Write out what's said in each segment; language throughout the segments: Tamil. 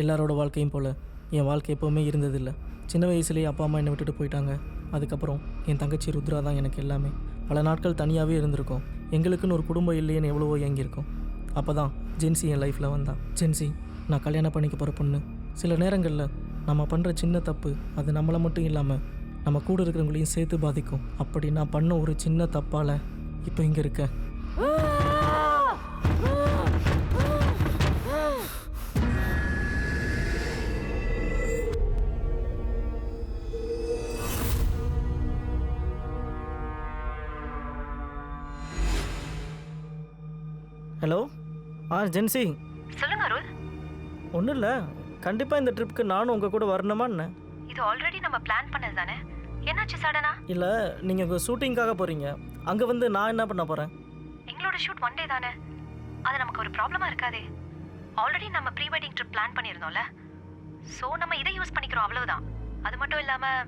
எல்லாரோட வாழ்க்கையும் போல் என் வாழ்க்கை எப்போவுமே இருந்ததில்லை. சின்ன வயசுலேயே அப்பா அம்மா என்னை விட்டுட்டு போயிட்டாங்க. அதுக்கப்புறம் என் தங்கச்சி ருத்ரா தான் எனக்கு எல்லாமே. பல நாட்கள் தனியாகவே இருந்திருக்கோம். எங்களுக்குன்னு ஒரு குடும்பம் இல்லையேன்னு எவ்வளவோ ஏங்கியிருக்கோம். அப்போ தான் ஜென்சி என் லைஃப்பில் வந்தான். ஜென்சி நான் கல்யாணம் பண்ணிக்க போகிற பொண்ணு. சில நேரங்களில் நம்ம பண்ணுற சின்ன தப்பு அது நம்மளை மட்டும் இல்லாமல் நம்ம கூட இருக்கிறவங்களையும் சேர்த்து பாதிக்கும். அப்படி நான் பண்ண ஒரு சின்ன தப்பால் இப்போ இங்கே இருக்கேன். ஹலோ, ஜென்சி சொல்லுங்க அருள். ஒன்றும் இல்லை, கண்டிப்பாக இந்த ட்ரிப்புக்கு நானும் உங்கள் கூட வரணுமா என்ன? இது ஆல்ரெடி நம்ம பிளான் பண்ணது தானே, என்னாச்சு சடனா? இல்லை, நீங்கள் உங்கள் ஷூட்டிங்காக போகிறீங்க, அங்கே வந்து நான் என்ன பண்ண போகிறேன்? எங்களோட ஷூட் ஒன் டே தானே, அது நமக்கு ஒரு ப்ராப்ளமாக இருக்காதே. ஆல்ரெடி நம்ம ப்ரீ வெட்டிங் ட்ரிப் பிளான் பண்ணியிருந்தோம்ல, ஸோ நம்ம இதை யூஸ் பண்ணிக்கிறோம், அவ்வளவுதான். அது மட்டும் இல்லாமல்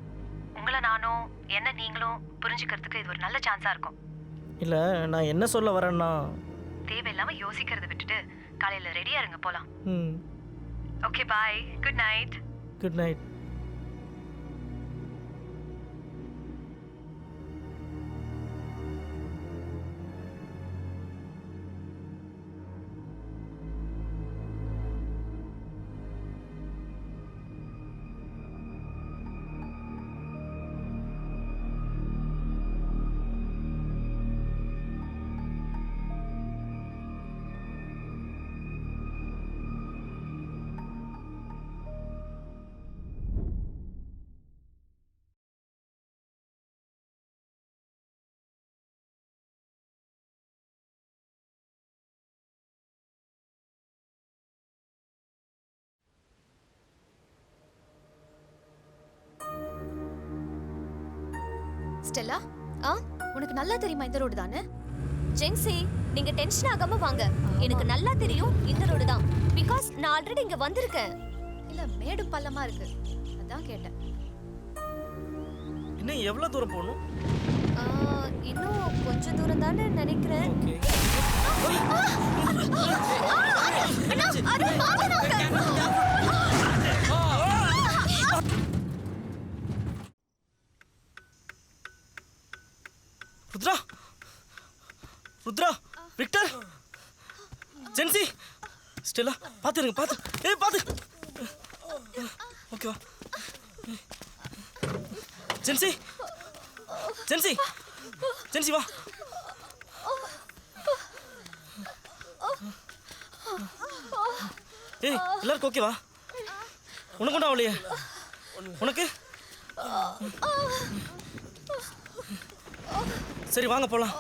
உங்களை நானும் என்ன நீங்களும் புரிஞ்சுக்கிறதுக்கு இது ஒரு நல்ல சான்ஸாக இருக்கும். இல்லை, நான் என்ன சொல்ல வரேன்னா, தேவையில்லாமல் யோசிக்கிறத விட்டுட்டு காலையில் ரெடியாக இருங்க, போகலாம். ம், okay, bye, good night. Good night. Stella, உனக்கு நல்லா தெரியுமா இந்த ரோடு தானே? ஜென்சி, நீங்க டென்ஷன் ஆகாம வாங்க. எனக்கு நல்லா தெரியும் இந்த ரோடு தான். பிகாஸ் நான் ஆல்ரெடி இங்க வந்திருக்கேன். இல்ல, மேடு பள்ளமா இருக்கு, அதான் கேட்டேன். இன்னும் எவ்வளோ தூரம் போகணும்? இன்னும் கொஞ்சம் தூரம் தானே நினைக்கிறேன். Rudra, Rudra, Victor, Jency, Stella, பார்த்துருங்க, பார்த்து. ஓகேவா? ஜென்சி, வா. ஏய், எல்லாருக்கும் ஓகேவா? உனக்கு ஒன்றும் ஆகலையே? உனக்கு? சரி, வாங்க போலாம்.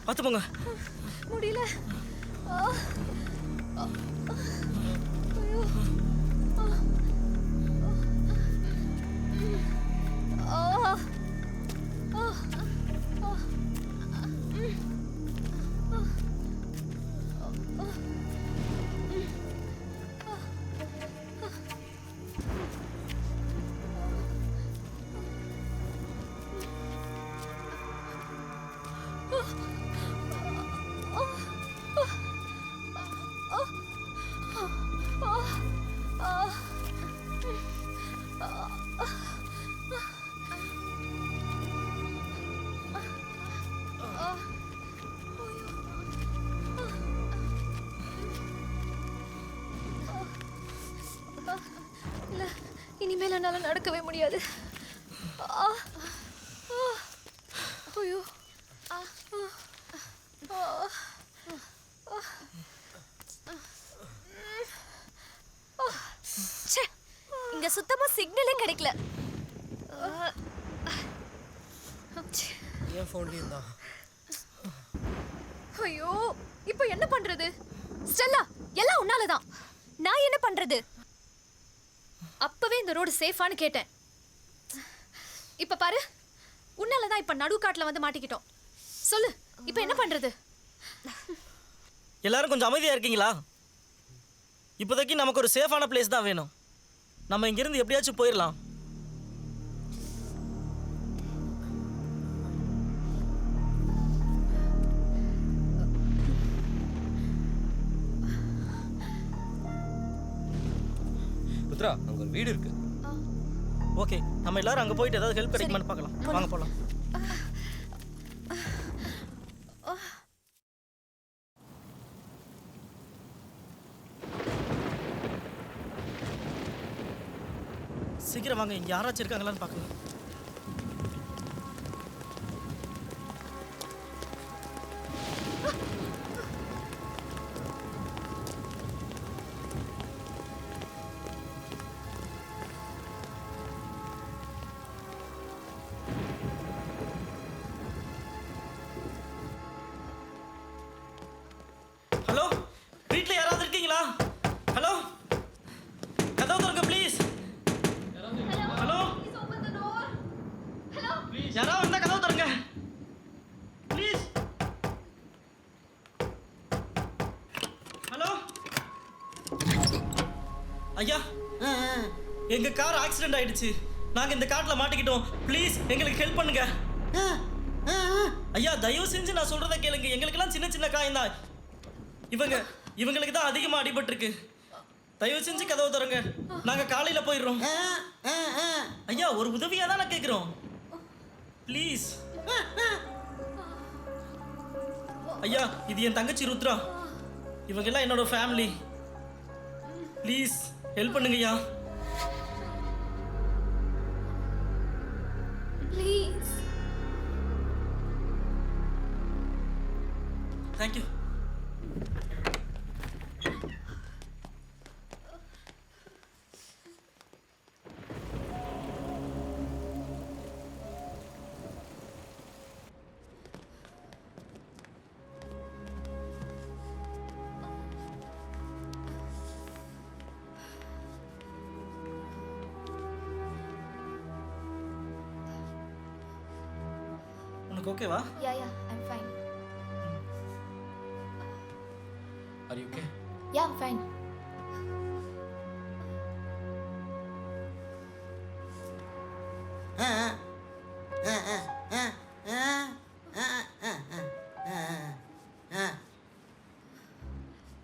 பார்த்து போங்க. முடியல. இனிமேல் என்னால நடக்கவே முடியாது. ஐயோ, இங்க சுத்தமா சிக்னலே கிடைக்கல. ஏன் ஃபோன்லயும் தான். ஐயோ, இப்போ என்ன பண்றது? ஸ்டெல்லா, எல்லாம் உன்னாலதான். நான் என்ன பண்றது? அப்பவே இந்த ரோடு சேஃபான்னு கேட்டேன். இப்ப பாரு, உன்னாலதான் இப்ப நடுக்காட்டுல வந்து மாட்டிக்கிட்டோம். சொல்லு, இப்ப என்ன பண்றது? எல்லாரும் கொஞ்சம் அமைதியா இருக்கீங்களா? இப்போதைக்கு நமக்கு ஒரு சேஃபான பிளேஸ் தான் வேணும். நம்ம இங்கிருந்து எப்படியாச்சும் போயிடலாம். ருத்ரா அங்கே ஒரு வீடு இருக்கு. ஓகே, நம்ம எல்லாரும் அங்கே போயிட்டு ஏதாவது ஹெல்ப் கிடைக்குமான்னு பார்க்கலாம். வாங்க போகலாம். சீக்கிரம் வாங்க, இங்கே யாராச்சும் இருக்காங்களான்னு பார்க்கலாம். ஹலோ, வீட்டில் யாராவது இருக்கீங்களா? ஹலோ, கதவு திறங்க ப்ளீஸ். ஹலோ, யாராவது இருந்தால் கதவு திறங்க ப்ளீஸ். ஹலோ ஐயா, எங்க கார் ஆக்சிடென்ட் ஆயிடுச்சு. நாங்க இந்த காட்டில் மாட்டிக்கிட்டோம். ப்ளீஸ் எங்களுக்கு ஹெல்ப் பண்ணுங்க. ஐயா தயவு செஞ்சு நான் சொல்றதை கேளுங்க. எங்களுக்கெல்லாம் சின்ன சின்ன காயம் தான். இவங்களுக்கு தான் அதிகமாக அடிபட்டிருக்கு. தயவு செஞ்சு கதவு தரங்க, நாங்கள் காலையில் போயிடுறோம். ஐயா ஒரு உதவியாக தான் நான் கேட்குறோம். ப்ளீஸ் ஐயா, இது என் தங்கச்சி ருத்ரா. இவங்கெல்லாம் என்னோட ஃபேமிலி. ப்ளீஸ் ஹெல்ப் பண்ணுங்க ஐயா. ப்ளீஸ். தேங்க்யூ. உனக்கு ஓகேவா? Yeah, I'm fine. Are you okay? Yeah, I'm fine.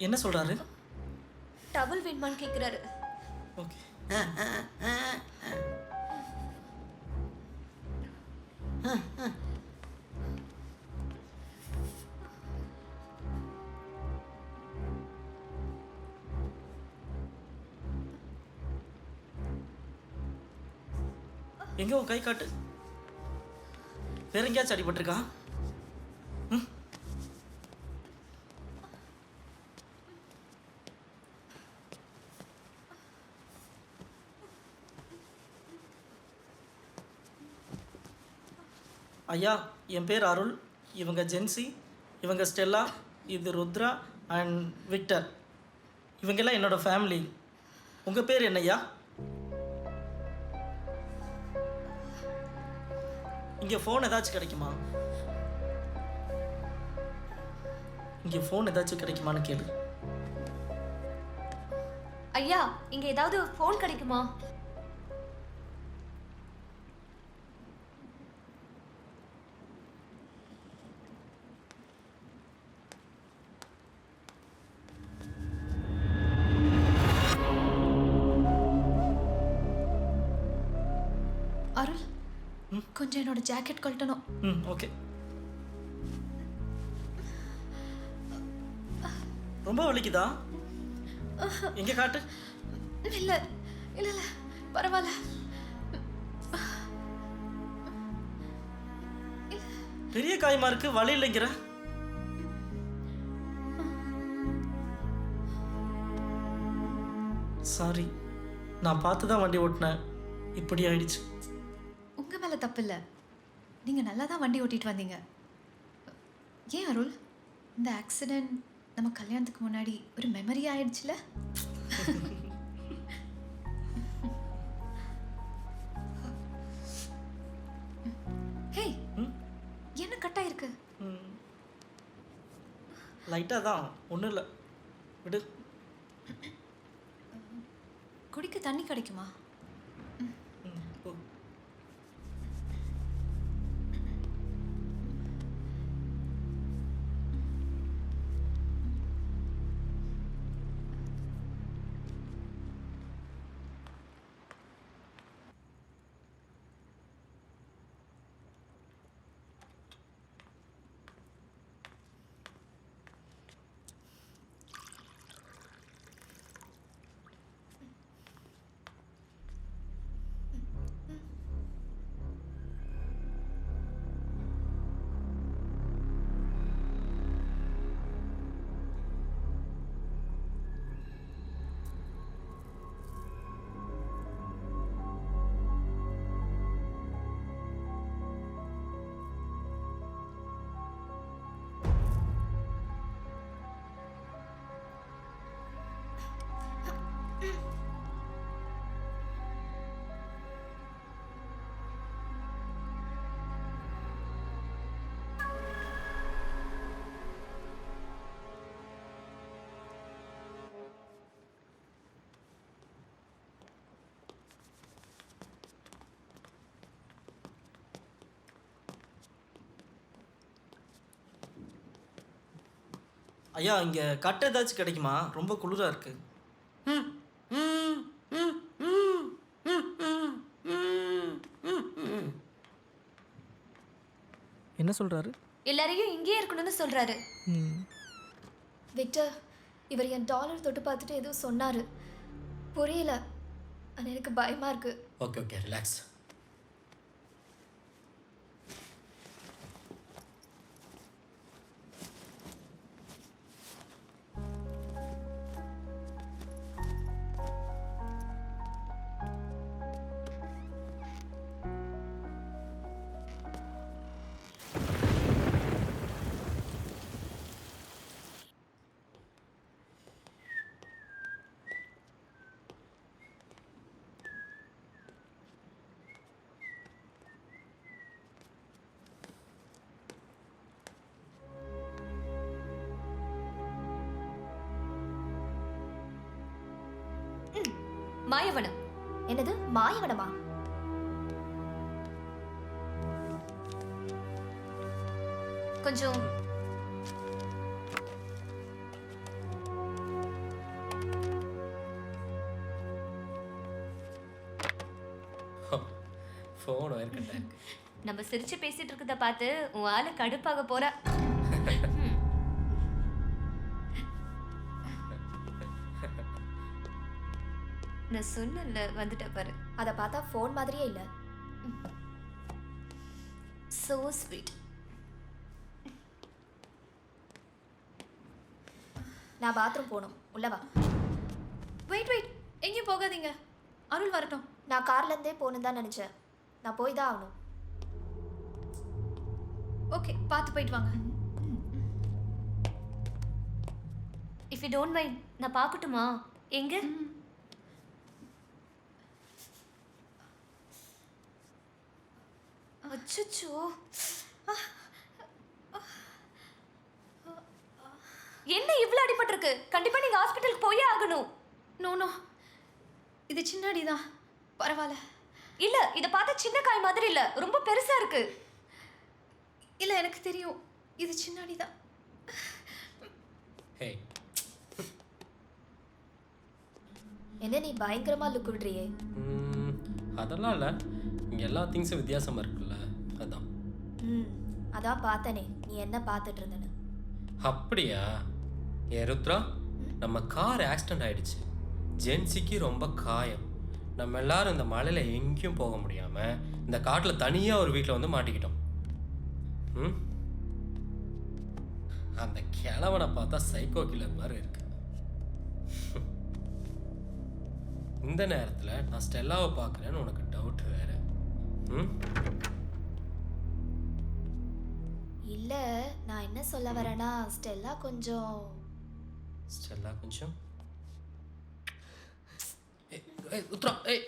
என்ன சொல்றாரு? டபுள் வேணுமான்னு கேட்குறாரு. ஓகே. எங்க உன் கை காட்டு. வேற எங்கேயாச்சும் அடிபட்டிருக்கா? ஐயா என் பேர் அருள். இவங்க ஜென்சி, இவங்க ஸ்டெல்லா, இது ருத்ரா அண்ட் விக்டர். இவங்கெல்லாம் என்னோட ஃபேமிலி. உங்கள் பேர் என்னய்யா? இங்கே ஃபோன் ஏதாச்சும் கிடைக்குமா? இங்கே ஃபோன் ஏதாச்சும் கிடைக்குமான்னு கேளு. ஐயா இங்க ஏதாவது ஃபோன் கிடைக்குமா? அருள், கொஞ்சம் என்னோட ஜாக்கெட் கழட்டணும். ஓகே. ரொம்ப வலிக்குதா? எங்க காட்டு. இல்ல இல்ல இல்ல பரவாயில்ல. பெரிய காயமா இருக்கு, வலி இல்லைங்கிற. சாரி, நான் பார்த்து தான் வண்டி ஓட்டினேன். இப்படி ஆயிடுச்சு. உங்க மேல தப்பு இல்ல. நீங்க நல்லா தான் வண்டி ஓட்டிட்டு வந்தீங்க. ஏன் அருள், இந்த ஆக்சிடென்ட் நம்ம கல்யாணத்துக்கு முன்னாடி ஒரு மெமரி ஆயிடுச்சுல? ஹே, என்ன கட்டா இருக்கு? லைட்டா தான், ஒன்றும் இல்லை, விடு. குடிக்க தண்ணி கிடைக்குமா? ஐயா இங்கே கட்டை ஏதாச்சும் கிடைக்குமா? ரொம்ப குளிராக இருக்கு. என்ன சொல்கிறாரு? எல்லாரையும் இங்கேயே இருக்கணும்னு சொல்றாரு. விக்டர், இவர் என் டாலர் தொட்டு பார்த்துட்டு ஏதோ சொன்னாரு. புரியல. ஆனா எனக்கு பயமா இருக்கு. Okay okay relax. மாயவனம். என்னது மாயவனமா? கொஞ்சம் ஃபோன் இருக்கட்டே. நம்ம சிரிச்சு பேசிட்டு இருக்கத பார்த்து உன் ஆளு கடுப்பாக போறா. நான் சொன்னல வந்துட்ட பாரு. அதை பார்த்தா ஃபோன் மாதிரியே இல்லை. So sweet. நான் பாத்ரூம் போகணும். உள்ள வா. வெயிட் எங்கேயும் போகாதீங்க. அருள் வரட்டும். நான் கார்லேருந்தே போகணுன்னு தான் நினச்சேன். நான் போய் தான் ஆகணும். ஓகே, பார்த்து போயிட்டு வாங்க. இஃப் யூ டோன்ட் மைண்ட் நான் பார்க்கட்டுமா? எங்க? அச்சச்சோ, என்ன இவ்வளோ அடிபட்டிருக்கு? கண்டிப்பா நீங்க ஹாஸ்பிட்டலுக்கு போயே ஆகணும். நோ இது சின்ன தான், பரவாயில்ல. இல்ல, இத பார்த்தா சின்ன காய் மாதிரி இல்ல, ரொம்ப பெருசா இருக்கு. இல்லை எனக்கு தெரியும், இது சின்ன தான். ஹே என்ன நீ பயங்கரமா லுக் விடுறியே? அதெல்லாம் இல்லை, இங்கே எல்லா திங்ஸும் வித்தியாசமாக இருக்குல்ல, அதான். அதான் பார்த்தனே நீ என்ன பார்த்துட்டு இருந்தேன்னு. அப்படியா? ஏ ருத்ரா, நம்ம கார் ஆக்சிடென்ட் ஆயிடுச்சு. ஜென்சிக்கு ரொம்ப காயம். நம்ம எல்லாரும் இந்த மலையில் எங்கேயும் போக முடியாமல் இந்த காட்டில் தனியாக ஒரு வீட்டில் வந்து மாட்டிக்கிட்டோம். அந்த கிழவனை பார்த்தா சைக்கோ கில்லர் மாதிரி இருக்கு. இந்த நேரத்தில் நான் ஸ்டெல்லாவை பார்க்குறேன்னு உனக்கு டவுட் வேற. இல்ல, நான் என்ன சொல்ல வரேன்னா ஸ்டெல்லா கொஞ்சம் உத்ரா ஏய்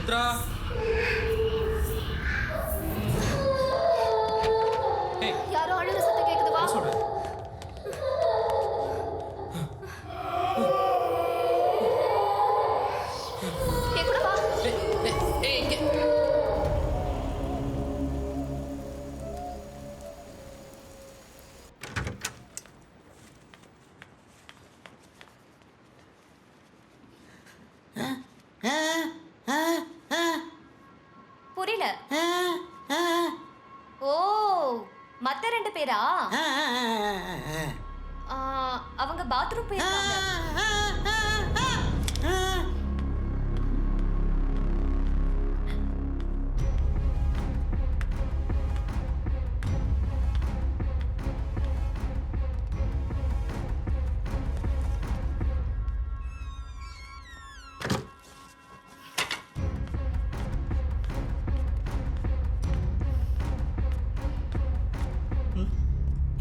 ருத்ரா ஏய் யாரோ அழுகிற சத்தம் கேக்குது, வா. சொல்றேன் என் கூட வா. ஏய் இங்க புரியல. ஓ, மத்த 2 பேரா? அவங்க பாத்ரூம் போயிருக்காங்க.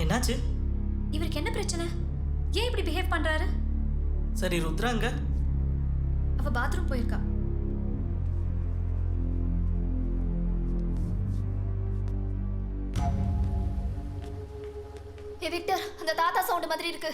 என்னாச்சு? இவருக்கு என்ன பிரச்சனை? ஏன் இப்படி பிஹேவ் பண்றாரு? சரி ருத்ராங்க. அவ பாத்ரூம் போயிருக்கா. ஏ விக்டர், அந்த தாத்தா சவுண்ட் மாதிரி இருக்கு.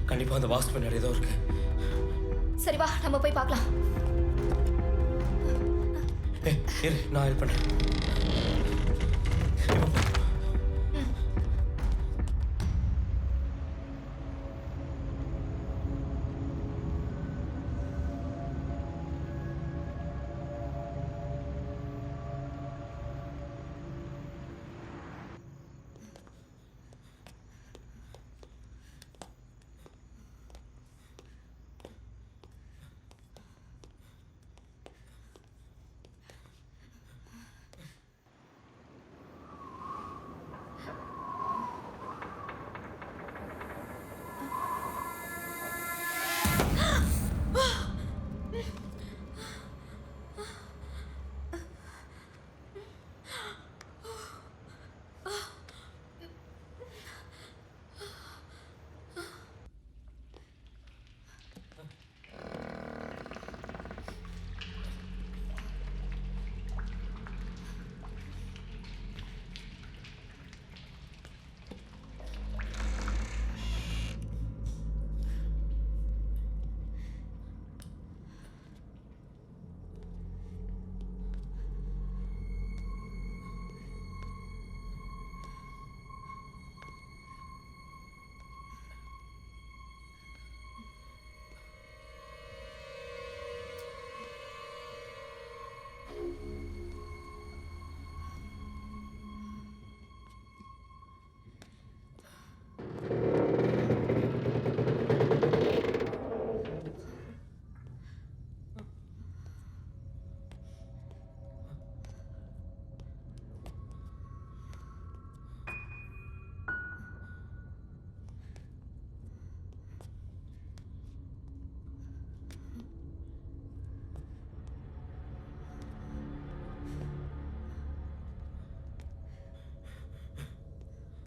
கண்டிப்பா அந்த வாஸ்ட் பின்னாடி ஏதோ இருக்கு. சரி வா, நம்ம போய் பார்க்கலாம். ஏய் இரு, நான் ஹெல்ப் பண்றேன். இப்போ போ.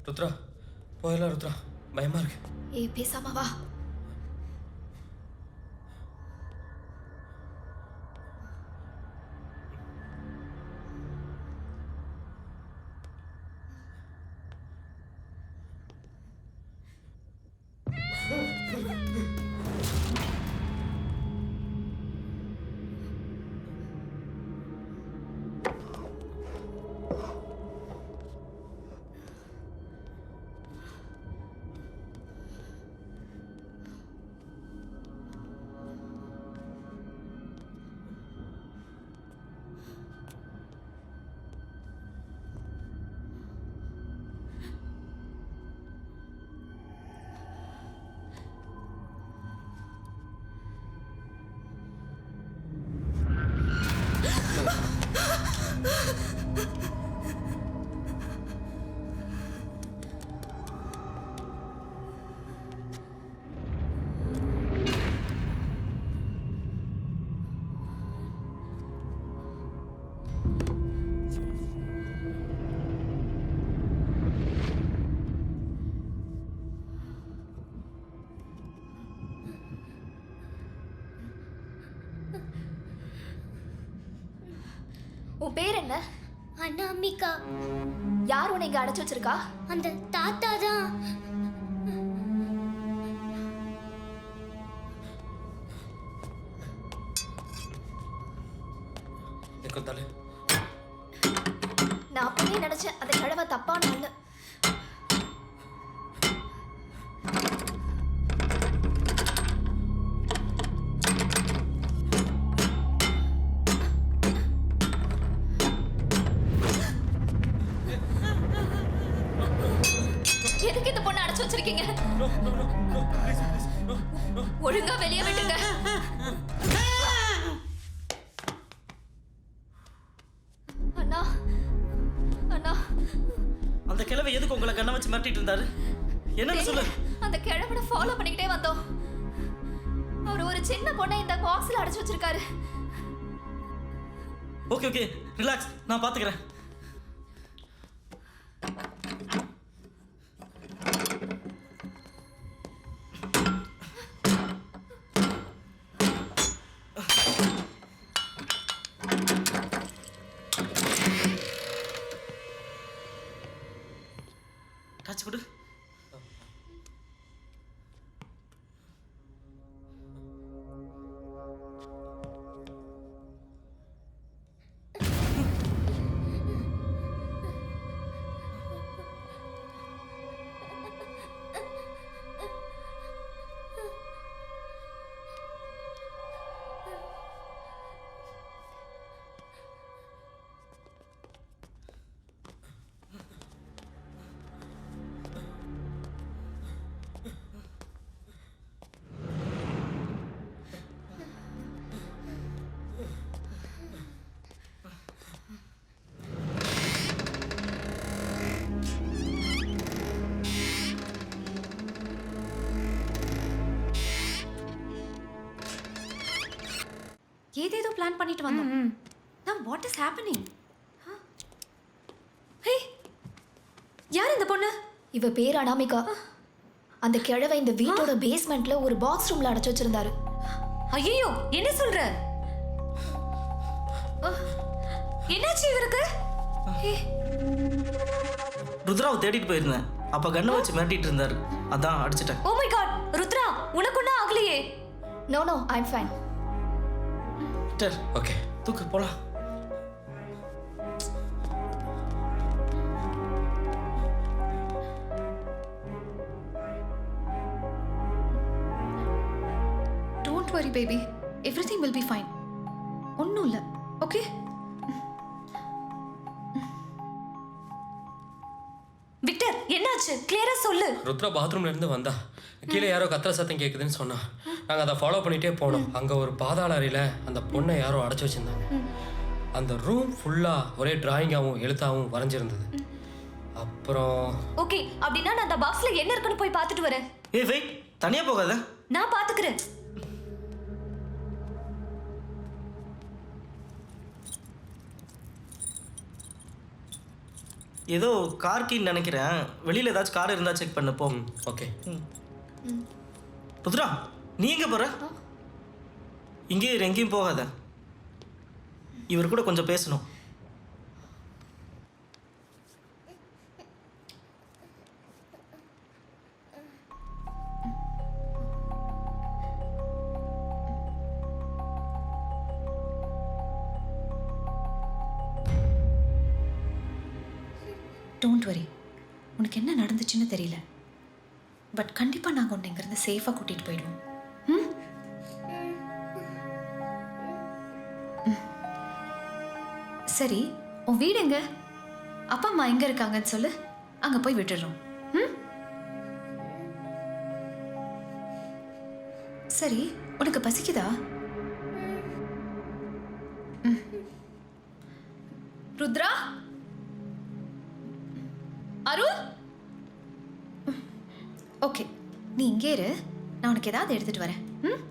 ருத்ரா போயிடலாம் ருத்ரா, பயமா இருக்கு. ஏய் பேசாம வா. உன் பேர் என்ன? அனாமிகா. யார் உன்னை இங்க அடைச்சு வச்சிருக்கா? அந்த தாத்தா தான். நான் அப்பவே நினைச்சேன் அந்த கிழவ தப்பான ஆளு. எதுக்கு இந்த பொண்ணை அடைச்சு வச்சிருக்கீங்க? ஒழுங்கா வெளியே விட்டுங்க. அண்ணா அண்ணா அந்த கிழவை எதுக்கு உங்களை கண்ணை வச்சு மிரட்டிட்டு இருந்தாரு? என்னன்னு சொல்லு. அந்த கிழவனை ஃபாலோ பண்ணிக்கிட்டே வந்தோம். அவர் ஒரு சின்ன பொண்ணை இந்த பாக்ஸ்ல அடைச்சு வச்சிருக்காரு. ஓகே ஓகே ரிலாக்ஸ், நான் பார்த்துக்கிறேன். காய்ச்சி கொடு. ஏதேதோ பிளான் பண்ணிட்டு வந்தோம். நான் வாட் இஸ் ஹேப்பனிங்? ஹே, யார் இந்த பொண்ணு? இவ பேர் அனாமிகா. அந்த கிழவ இந்த வீட்டோட பேஸ்மெண்ட்ல ஒரு பாக்ஸ் ரூம்ல அடைச்சு வச்சிருந்தாரு. ஐயோ, என்ன சொல்ற? என்னாச்சு இவருக்கு? ருத்ராவை தேடிட்டு போயிருந்தேன். அப்ப கண்ணை வச்சு மிரட்டிட்டு இருந்தாரு, அதான் அடிச்சிட்டேன். ஓ மை காட், ருத்ரா, உனக்கு ஒன்றும் ஆகலையே? No no, I am fine. Okay, தூக்கு போலாம். Don't worry baby, everything will be fine. ஒன்றும் இல்லை, ஓகே? விக்டர், என்னாச்சு? கிளியரா சொல்லு. ருத்ரா பாத்ரூம்ல இருந்து வந்தா கீழே யாரோ கத்துற சத்தம் கேட்குதுன்னு சொன்னா. நாங்கள் அதை ஃபாலோ பண்ணிகிட்டே போனோம். அங்கே ஒரு பாதாள அறையில் அந்த பொண்ணை யாரோ அடைச்சி வச்சுருந்தாங்க. அந்த ரூம் ஃபுல்லாக ஒரே டிராயிங்காகவும் எழுத்தாகவும் வரைஞ்சிருந்தது. அப்புறம் ஓகே, அப்படின்னா நான் அந்த பாக்ஸ்ல என்ன இருக்குன்னு போய் பார்த்துட்டு வரேன். ஏய் வெயிட், தனியா போகாத. நான் பார்த்துக்கிறேன். ஏதோ கார் கீன்னு நினைக்கிறேன். வெளியில் ஏதாச்சும் கார் இருந்தால் செக் பண்ணு போ. ஓகே. ருத்ரா, நீ எங்கே போகிற? இங்கே எங்கேயும் போகாத. இவர் கூட கொஞ்சம் பேசணும். டோன்ட் வரி, உனக்கு என்ன நடந்துச்சுன்னு தெரியல, பட் கண்டிப்பாக நாங்கள் உன்னை இங்கேருந்து சேஃபாக கூட்டிகிட்டு போயிடுவோம். ம்? சரி, உன் வீடு எங்க? அப்பா அம்மா எங்கே இருக்காங்கன்னு சொல்லு, அங்கே போய் விட்டுடுறோம். ம்? சரி, உனக்கு பசிக்குதா? ருத்ரா, அருள், ஓகே, நீ இங்கே இரு, நான் உனக்கு ஏதாவது எடுத்துட்டு வரேன். ம்?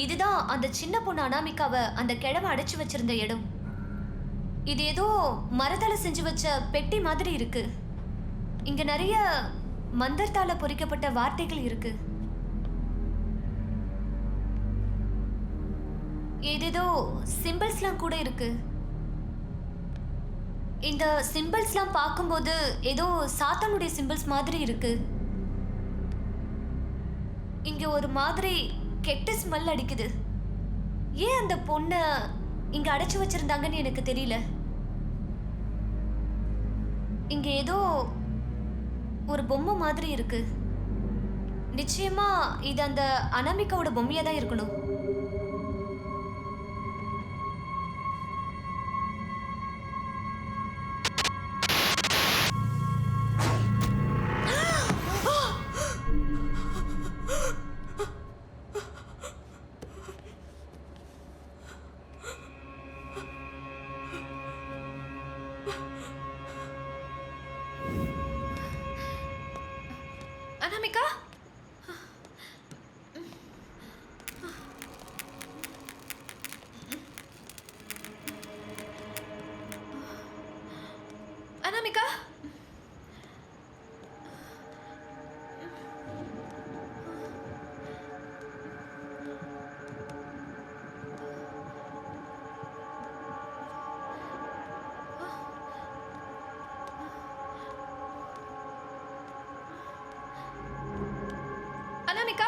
இதுதான் அந்த சின்ன பொண்ணு அனாமிகாவை அந்த கிழவை அடைச்சு வச்சிருந்த இடம். இது ஏதோ மரத்தால செஞ்சு வச்ச பெட்டி மாதிரி இருக்கு. இங்க நிறைய மந்திரத்தால பொறிக்கப்பட்ட வார்த்தைகள் இருக்கு. ஏதேதோ சிம்பிள்ஸ்லாம் கூட இருக்கு. இந்த சிம்பிள்ஸ்லாம் பார்க்கும்போது ஏதோ சாத்தானுடைய சிம்பிள்ஸ் மாதிரி இருக்கு. இங்க ஒரு மாதிரி கெட்ட ஸ்மெல் அடிக்குது. ஏன் அந்த பொண்ணை இங்க அடைச்சு வச்சிருந்தாங்கன்னு எனக்கு தெரியல. இங்க ஏதோ ஒரு பொம்மை மாதிரி இருக்கு. நிச்சயமா இது அந்த அனாமிகாவோட பொம்மையா தான் இருக்கணும். அனாமிகா, அனாமிகா, அனாமிகா,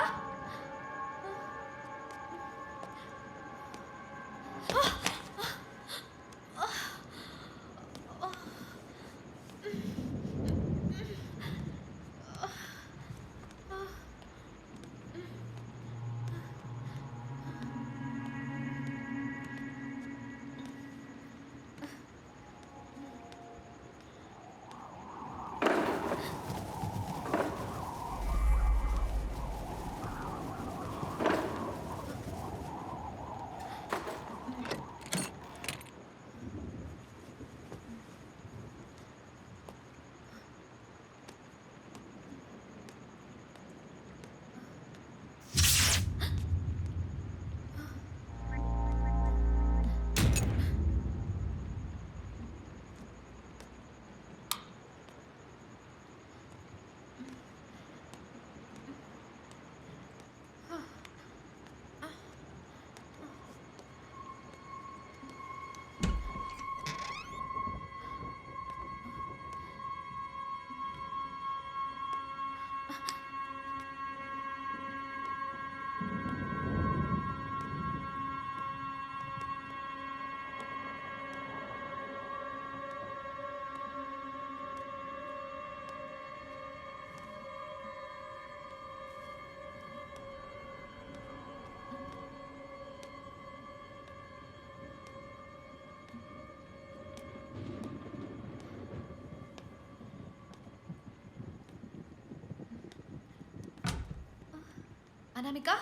அனாமிகா,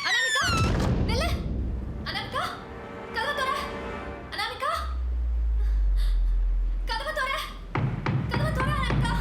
அனாமிகா, நில்லு. அனாமிகா, கதவை திற. அனாமிகா, கதவை திற. கதவை திற அனாமிகா.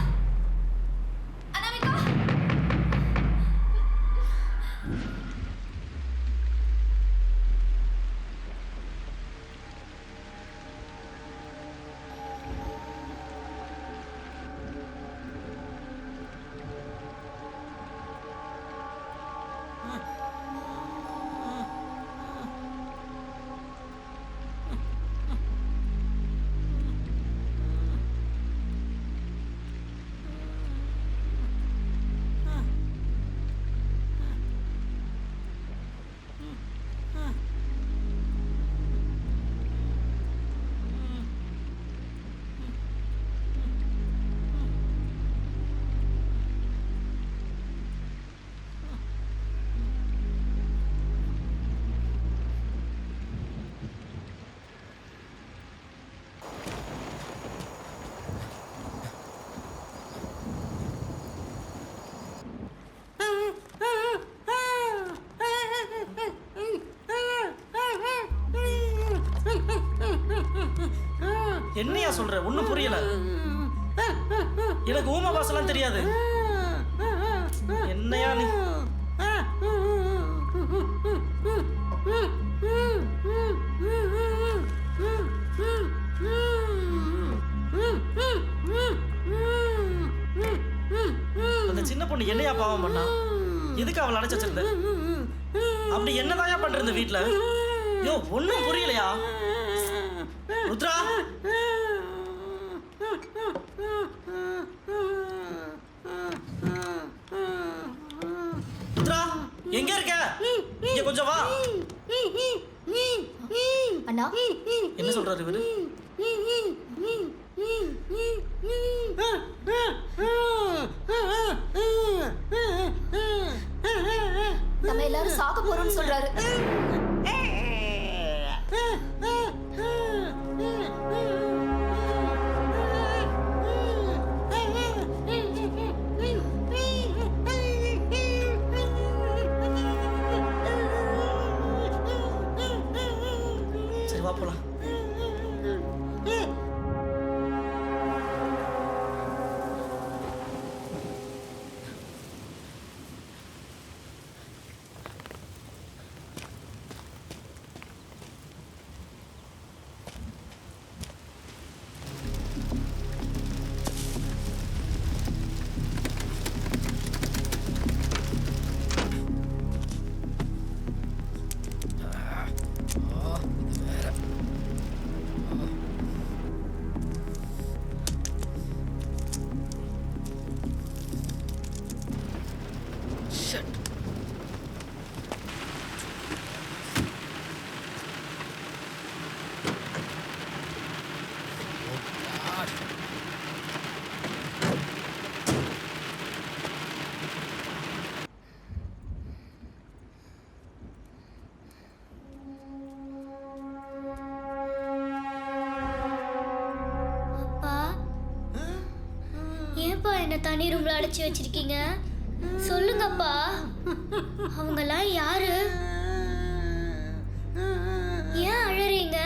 என்னையா சொல்ற? ஒன்றும் புரியல. எனக்கு ஊமை பாசெல்லாம் தெரியாது. என்னையா நீ? அந்த சின்ன பொண்ணு என்னையா பாவம் பண்ணா? எதுக்கு அவளை அடைச்சு வச்சிருந்த? அப்படி என்னதாயா பண்றது வீட்டுல? ஐயோ ஒன்றும் புரியலையா ருத்ரா? ருத்ரா எங்க இருக்க? இங்க கொஞ்சம் வா. அண்ணா என்ன சொல்றாரு இவரு? நம்ம எல்லாரும் சாக போறோம்னு சொல்றாரு. சரி வா போலாம். அப்பா ஏன்பா என்ன தனி ரூம்ல அடைச்சி வச்சிருக்கீங்க? சொல்லுங்கப்பா. அவங்கெல்லாம் யாரு? ஏன் அழறீங்க?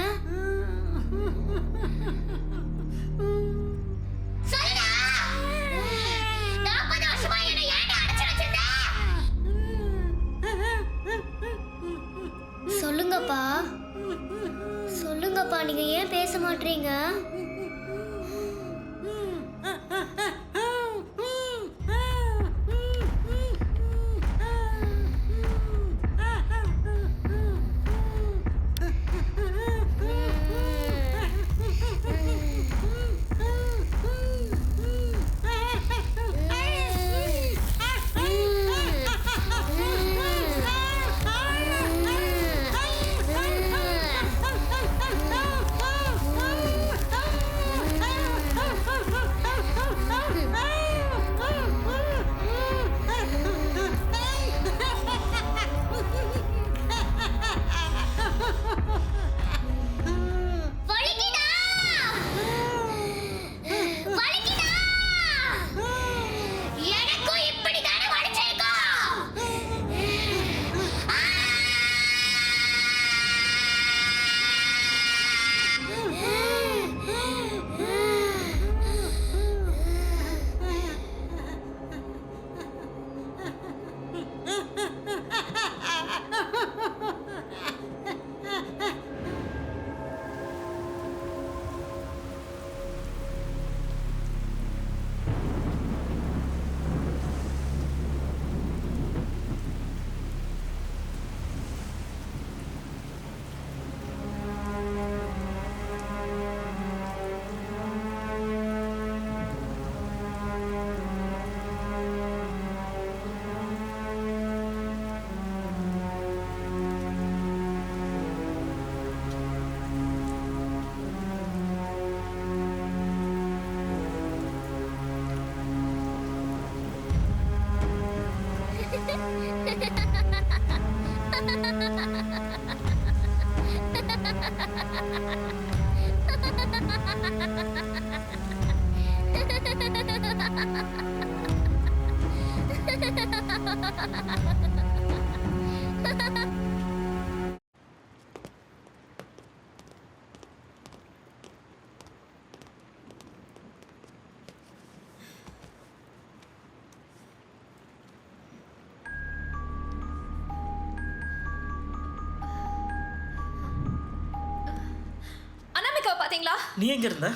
சொல்லுங்கப்பா, சொல்லுங்கப்பா, நீங்க ஏன் பேச மாட்டீங்க? பாத்தீங்களா? நீ எங்கே இருந்த?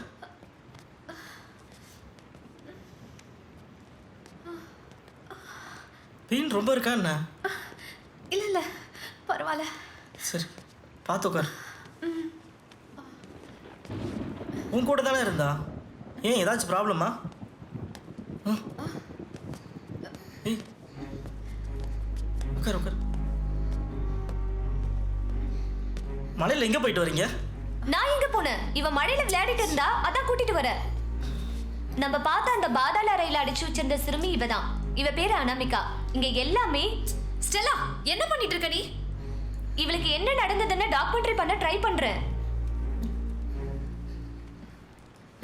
பெயின் ரொம்ப இருக்கா என்ன? இல்ல இல்ல பரவாயில்ல. சரி பார்த்து உட்கார். உன் கூட தானே இருந்தா? ஏன் ஏதாச்சும் ப்ராப்ளமா? ஏய் உட்கார் உட்கார். மலையில் எங்கே போயிட்டு வரீங்க? நான் எங்க போனேன்? இவ மழையில விளையாடிட்டு இருந்தா, அதான் கூட்டிட்டு வர. நம்ம பார்த்த அந்த பாதாள அறையில அடிச்சு வச்சிருந்த சிறுமி இவதான். இவ பேரு அனாமிகா. இங்க எல்லாமே. ஸ்டெல்லா, என்ன பண்ணிட்டு இருக்க நீ? இவளுக்கு என்ன நடந்ததுன்னு டாக்குமெண்ட்ரி பண்ண ட்ரை பண்றேன்.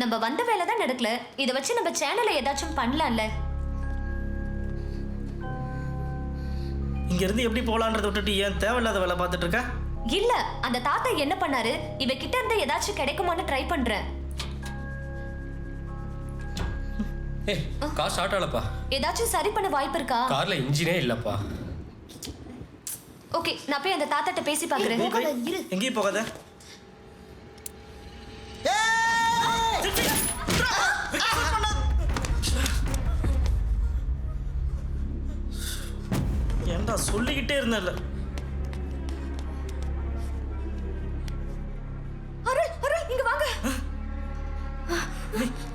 நம்ம வந்த வேலை தான் நடக்கல. இதை வச்சு நம்ம சேனலை ஏதாச்சும் பண்ணலாம்ல. இங்க இருந்து எப்படி போலான்றத விட்டுட்டு ஏன் தேவையில்லாத வேலை பார்த்துட்டு இருக்க? இல்ல, அந்த தாத்தா என்ன பண்ணாரு, இவ கிட்ட இருந்து ஏதாச்சும் கிடைக்குமான்னு ட்ரை பண்றேன். ஏய், கார் ஸ்டார்ட் ஆகலப்பா. ஏதாச்சும் சரி பண்ண வாய்ப்பு இருக்கா? கார்ல இன்ஜினே இல்லப்பா. ஓகே, நான் போய் அந்த தாத்தாட்ட பேசி பாக்குறேன். எங்கேயும் போகாத. ஏன்டா சொல்லிக்கிட்டே இருந்தல. அருள், அருள் இங்க வாங்க.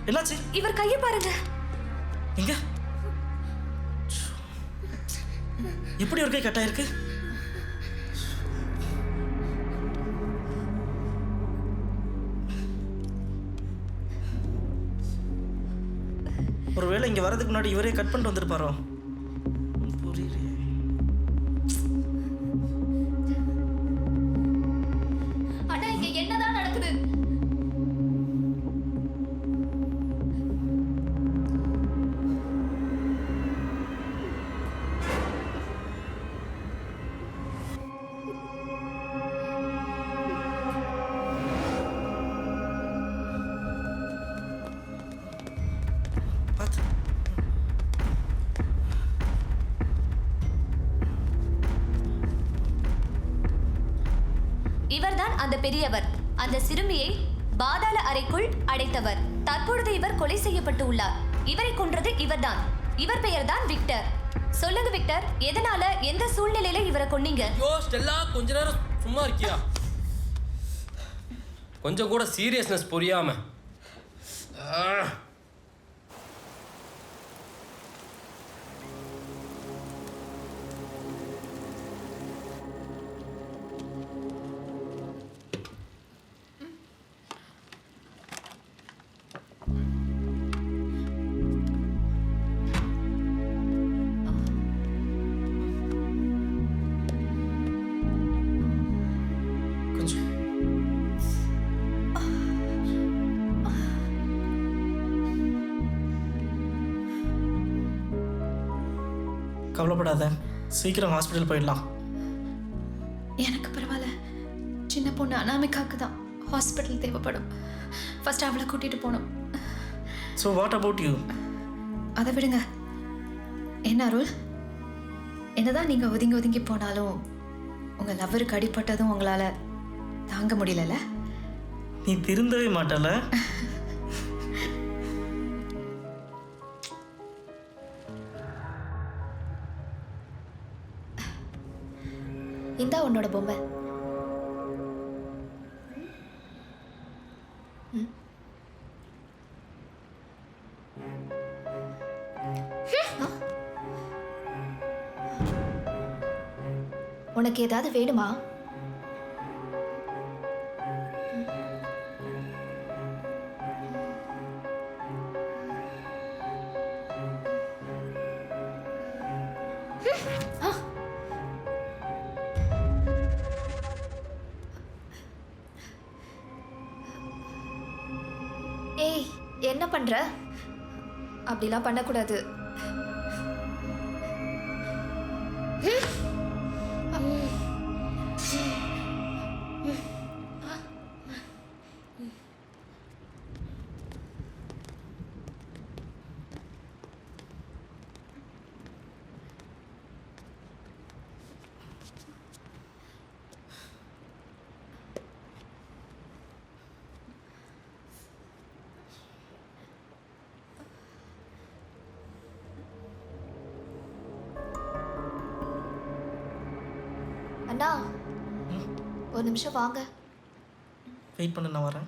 என்னாச்சு? இவர் கையை பாருங்க. எங்க? எப்படி ஒரு கை கட்டாயிருக்கு? ஒருவேளை இங்க வரதுக்கு முன்னாடி இவரே கட் பண்ணிட்டு வந்திருப்பாரோ? புரியலையே. அண்ணா, இங்க என்னதான் நடக்குது? பார்த்து. இவர்தான் அந்த பெரியவர், அந்த சிறுமியை பாதாள அறைக்குள் அடைத்தவர். தற்பொழுது இவர் கொலை செய்யப்பட்டு உள்ளார். இவரை கொன்றது இவர்தான். இவர் பெயர் தான் விக்டர். சொல்லுங்க விக்டர், எதனால, எந்த சூழ்நிலையில இவரை கொன்னீங்க? ஐயோ ஸ்டெல்லா, கொஞ்ச நேரம் சும்மா இருக்கியா? கொஞ்சம் கூட சீரியஸ்னஸ் புரியாம. கொஞ்சம். கவலைப்படாத, சீக்கிரம் ஹாஸ்பிட்டல் போயிடலாம். எனக்கு பரவாயில்ல. சின்ன பொண்ணு அனாமிகாவுக்கு தான் ஹாஸ்பிட்டல் தேவைப்படும். ஃபர்ஸ்ட் அவளை கூட்டிட்டு போகணும். So what about you? அதை விடுங்க. என்ன அருள், என்னதான் நீங்கள் ஒதுங்கி ஒதுங்கி போனாலும் உங்கள் லவ்வருக்கு அடிப்பட்டதும் உங்களால் தாங்க முடியலல்ல? நீ திருந்தவே மாட்டல. இந்தா உன்னோட பொம்மை. உனக்கு ஏதாவது வேணுமா? ஏய், என்ன பண்ற? அப்படிலாம் பண்ணக்கூடாது. அண்ணா ஒரு நிமிஷம் வாங்க. வெயிட் பண்ண, நான் வரேன்.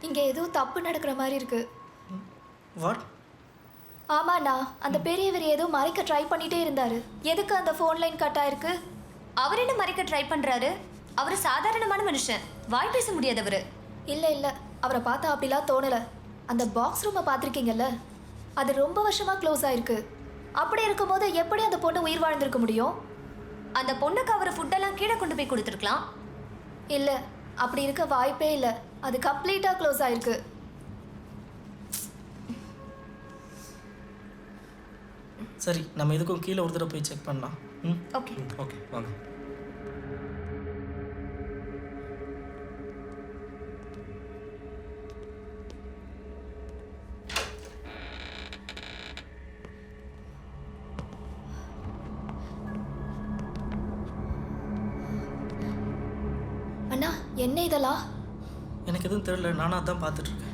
இங்கே ஏதோ தப்பு நடக்கிற மாதிரி இருக்கு. வாட்? ஆமாண்ணா, அந்த பெரியவர் ஏதோ மறைக்க ட்ரை பண்ணிட்டே இருந்தாரு. எதுக்கு அந்த ஃபோன் லைன் கட் ஆயிருக்கு? அவர் என்ன மறைக்க ட்ரை பண்றாரு? அவர் சாதாரணமான மனுஷன், வாய் பேச முடியாதவர். இல்லை அவரை பார்த்தா அப்படிலாம் தோணல. அந்த பாக்ஸ் ரூமை பார்த்துருக்கீங்கல்ல, அது ரொம்ப வருஷமா க்ளோஸ் ஆயிருக்கு. அப்படி இருக்கும்போது எப்படி அந்த பொண்ணு உயிர் வாழ்ந்திருக்க முடியும்? அந்த பொண்ணுக்கு அவர் ஃபுட்டெல்லாம் கீழே கொண்டு போய் கொடுத்துருக்கலாம். இல்லை, அப்படி இருக்க வாய்ப்பே இல்லை. அது கம்ப்ளீட்டாக க்ளோஸ் ஆயிருக்கு. சரி, நம்ம எதுக்கும் கீழே ஒரு தடவை போய் செக் பண்ணலாம். ம், ஓகே. ஓகே வாங்க. அண்ணா, என்ன இதெல்லாம்? எனக்கு எதுவும் தெரியல, நானாக தான் பார்த்துட்ருக்கேன்.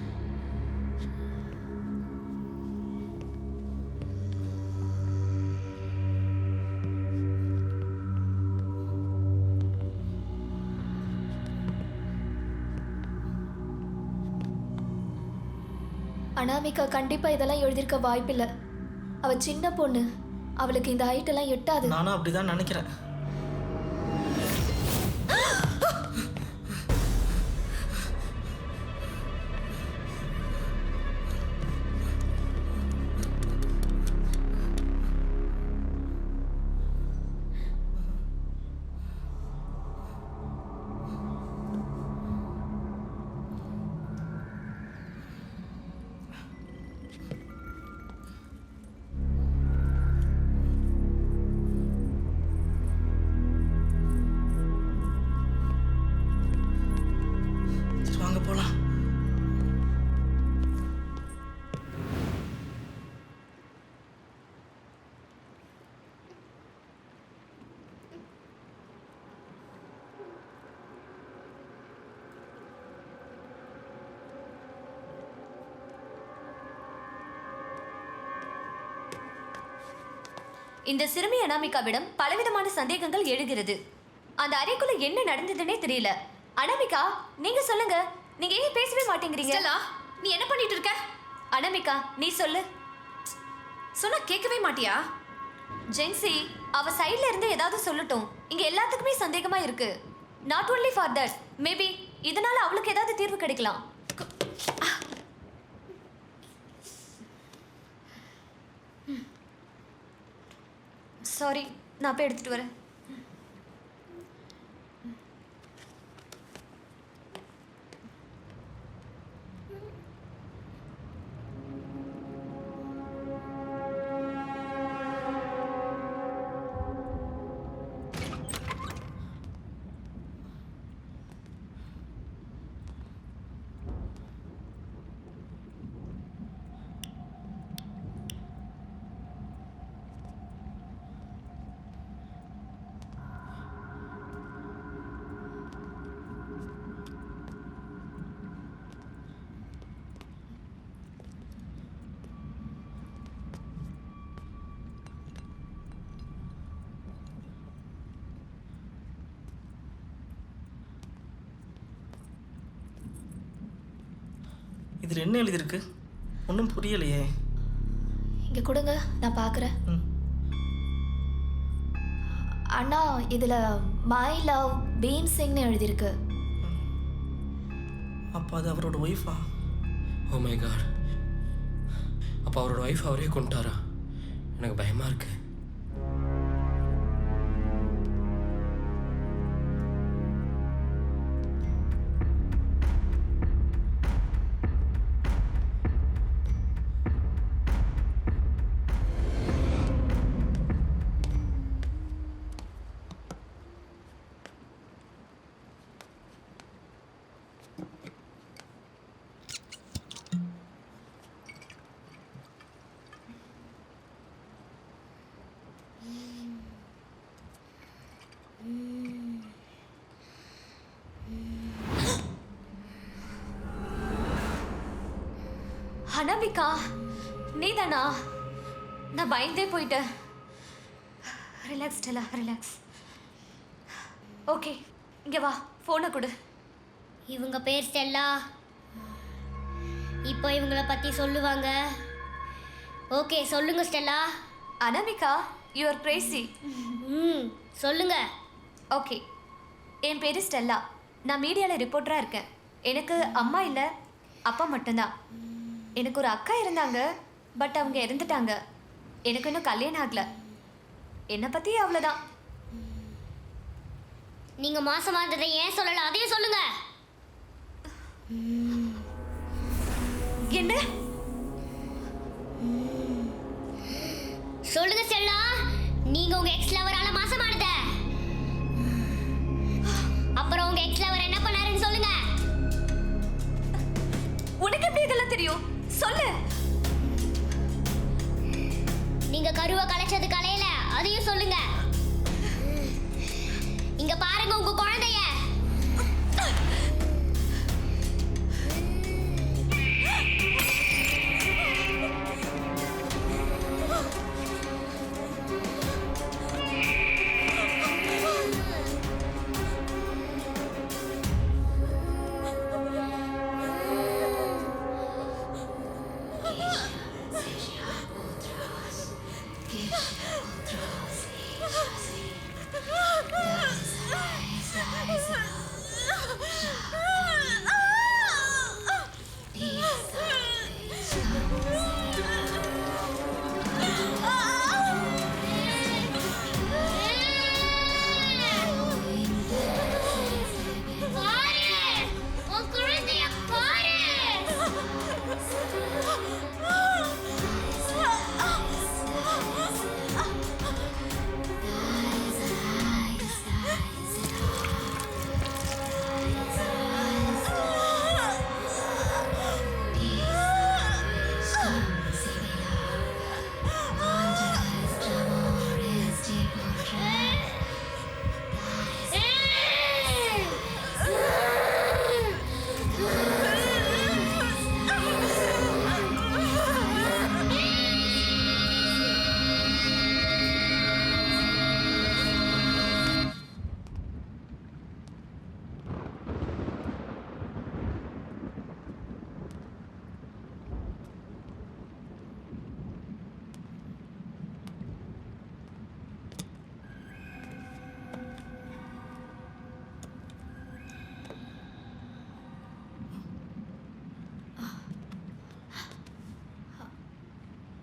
அனாமிகா கண்டிப்பா இதெல்லாம் எழுதியிருக்க வாய்ப்பில்லை. அவ சின்ன பொண்ணு, அவளுக்கு இந்த ஹைட் எல்லாம் எட்டாது. நானும் அப்படி தான் நினைக்கிறேன். சரி, வாங்க போகலாம். இந்த சிறுமி அனாமிகாவிடம் பலவிதமான சந்தேகங்கள் எழுகிறது. அந்த அறைக்குள்ள என்ன நடந்ததுன்னே தெரியல. அனாமிகா, நீங்க சொல்லுங்க. நீங்க ஏன் பேசவே மாட்டேங்கிறீங்க? நீ என்ன பண்ணிட்டு இருக்க? அனாமிகா, நீ சொல்லு. சொன்னா கேட்கவே மாட்டியா? ஜென்சி, அவ சைடுல இருந்து ஏதாவது சொல்லட்டும். இங்க எல்லாத்துக்குமே சந்தேகமா இருக்கு. Not only for that, maybe இதனால அவளுக்கு ஏதாவது தீர்வு கிடைக்கலாம். சாரி, நான் போய் எடுத்துட்டு வரேன். இதில் என்ன எழுதியிருக்கு? ஒன்றும் புரியலையே. இங்க கொடுங்க, நான் பார்க்குறேன். ம், அண்ணா, இதுல மை லவ் பீம் சிங்னு எழுதியிருக்கு. அப்போ அது அவரோட ஒய்ஃபா? ஓ மை காட், அப்போ அவரோட ஒய்ஃப் அவரே கொண்டுட்டாரா? எனக்கு பயமாக இருக்கு. அனாமிகா நீதானா? நான் பயந்தே போயிட்டேன். Relax Stella, relax. ஓகே, இங்கே வா, ஃபோனை கொடு. இவங்க பேர் ஸ்டெல்லா. இப்போ இவங்கள பற்றி சொல்லுவாங்க. ஓகே, சொல்லுங்க Stella. Anamika, you are crazy. சொல்லுங்க. ஓகே, என் பேர் ஸ்டெல்லா. நான் மீடியாவில் ரிப்போர்ட்டராக இருக்கேன். எனக்கு அம்மா இல்லை, அப்பா மட்டும்தான். எனக்கு ஒரு அக்கா இருந்தாங்க, பட் அவங்க இறந்துட்டாங்க. எனக்கு இன்னும் கல்யாணம் ஆகலை. என்னை பற்றி அவ்வளோதான். நீங்க மாசமா இருந்ததை ஏன் சொல்லல, அதையும் சொல்லுங்க. என்ன? சொல்லுங்க ஸ்டெல்லா, நீங்க உங்க எக்ஸ் லவரால மாசமானத. அப்புறம் உங்க எக்ஸ் லவர் என்ன பண்ணாருன்னு சொல்லுங்க. உனக்கு எப்படி இதெல்லாம் தெரியும்? சொல்லு. நீங்க கருவை கலைச்சது கலையில, அதையும் சொல்லுங்க. இங்க பாருங்க உங்க குழந்தைய.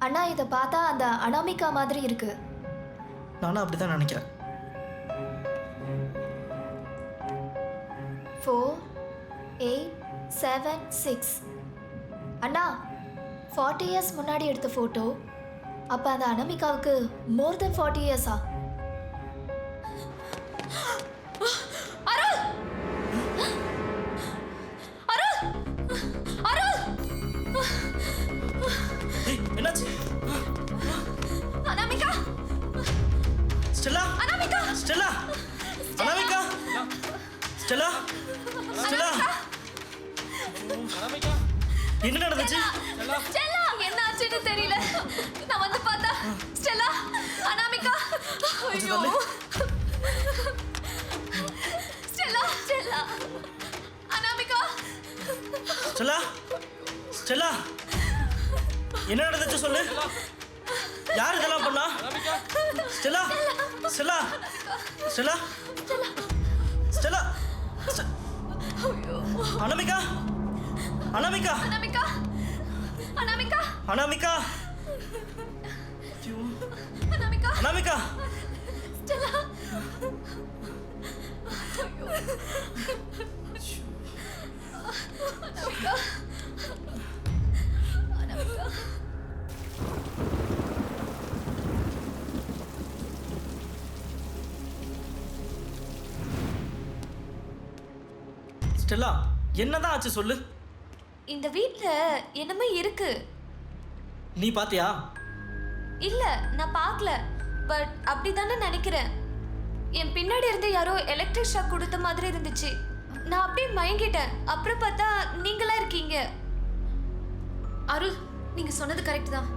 அண்ணா, இதை பார்த்தா அந்த அனாமிகா மாதிரி இருக்கு. நானும் அப்படி தான் நினைக்கிறேன். 4, 8, 7, 6. அண்ணா, 40 இயர்ஸ் முன்னாடி எடுத்த ஃபோட்டோ. அப்போ அந்த அனாமிகாவுக்கு மோர் தென் 40 இயர்ஸா? என்னாச்சு? Anamika, Stella, Anamika, Stella, Anamika, Stella, Stella, என்ன நடந்துச்சு? ஸ்டெல்லா, என்ன ஆச்சுன்னு தெரியல. நான் வந்து பார்த்தா ஸ்டெல்லா, அனாமிகா. ஐயோ, Stella, Stella, Anamika. Stella, Stella, என்ன நடந்துச்சு சொல்லு. யார் இதெல்லாம் பண்ணா? Stella, Stella, Stella, Stella, Anamika, Anamika, Anamika, Anamika, Anamika, Anamika, Anamika, Stella. Anamika, Anamika. Stella, என்னதான் ஆச்சு சொல்லு. இந்த வீட்ல என்னமே இருக்கு. நீ பாத்தியா? இல்ல, நான் பார்க்கல. பட் அப்படிதானே நினைக்கிறேன். என் பின்னாடி இருந்து யாரோ எலக்ட்ரிக் ஷாக் கொடுத்த மாதிரி இருந்துச்சு. நான் அப்படியே மயங்கிட்டேன். அப்புறம் பார்த்தா நீங்களா இருக்கீங்க. அருள், நீங்க சொன்னது கரெக்ட் தான்.